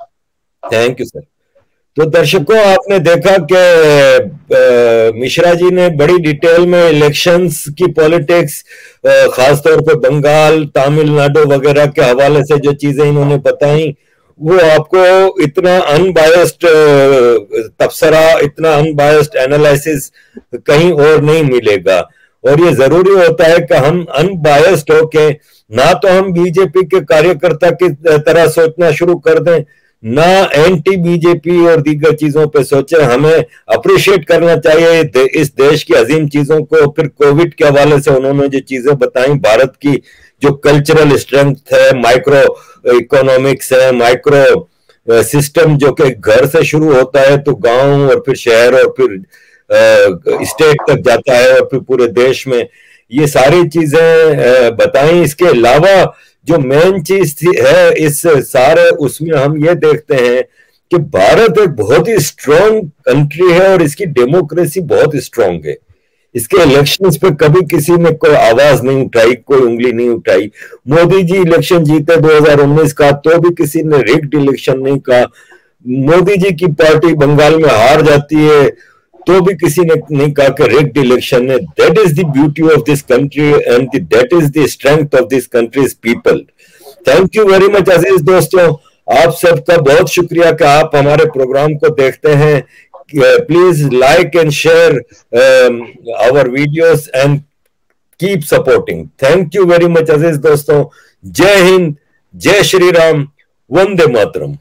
Thank you sir. तो दर्शकों, आपने देखा कि मिश्रा जी ने बड़ी डिटेल में इलेक्शंस की पॉलिटिक्स, खासतौर पे बंगाल, तमिलनाडु वगैरह के हवाले से जो चीजें इन्होंने बताई, वो आपको इतना अनबायस्ड तबसरा, इतना अनबायस्ड एनालिसिस कहीं और नहीं मिलेगा। और ये जरूरी होता है कि हम अनबायस्ड होके, ना तो हम बीजेपी के कार्यकर्ता की तरह सोचना शुरू कर दें, ना एंटी बीजेपी और दीगर चीजों पे सोचे। हमें अप्रिशिएट करना चाहिए इस देश की अजीम चीजों को। फिर कोविड के हवाले से उन्होंने जो चीजें बताई, भारत की जो कल्चरल स्ट्रेंथ है, माइक्रो इकोनॉमिक्स है, माइक्रो सिस्टम जो कि घर से शुरू होता है तो गांव और फिर शहर और फिर स्टेट तक जाता है और फिर पूरे देश में, ये सारी चीजें बताई। इसके अलावा जो मेन चीज है इस सारे उसमें हम ये देखते हैं कि भारत एक बहुत ही स्ट्रॉन्ग कंट्री है और इसकी डेमोक्रेसी बहुत स्ट्रॉन्ग है। इसके इलेक्शंस पे कभी किसी ने कोई आवाज नहीं उठाई, कोई उंगली नहीं उठाई। मोदी जी इलेक्शन जीते 2019 का, तो भी किसी ने रिग्ड इलेक्शन नहीं कहा। मोदी जी की पार्टी बंगाल में हार जाती है तो भी किसी ने नहीं कहा कि रिग्ड इलेक्शन है। That is the beauty of this country and that is the strength of this country's people. Thank you very much अजीज दोस्तों, आप सबका बहुत शुक्रिया कि आप हमारे प्रोग्राम को देखते हैं। Please like and share our videos and keep supporting. Thank you very much अजीज दोस्तों। जय हिंद, जय श्री राम, वंदे मातरम।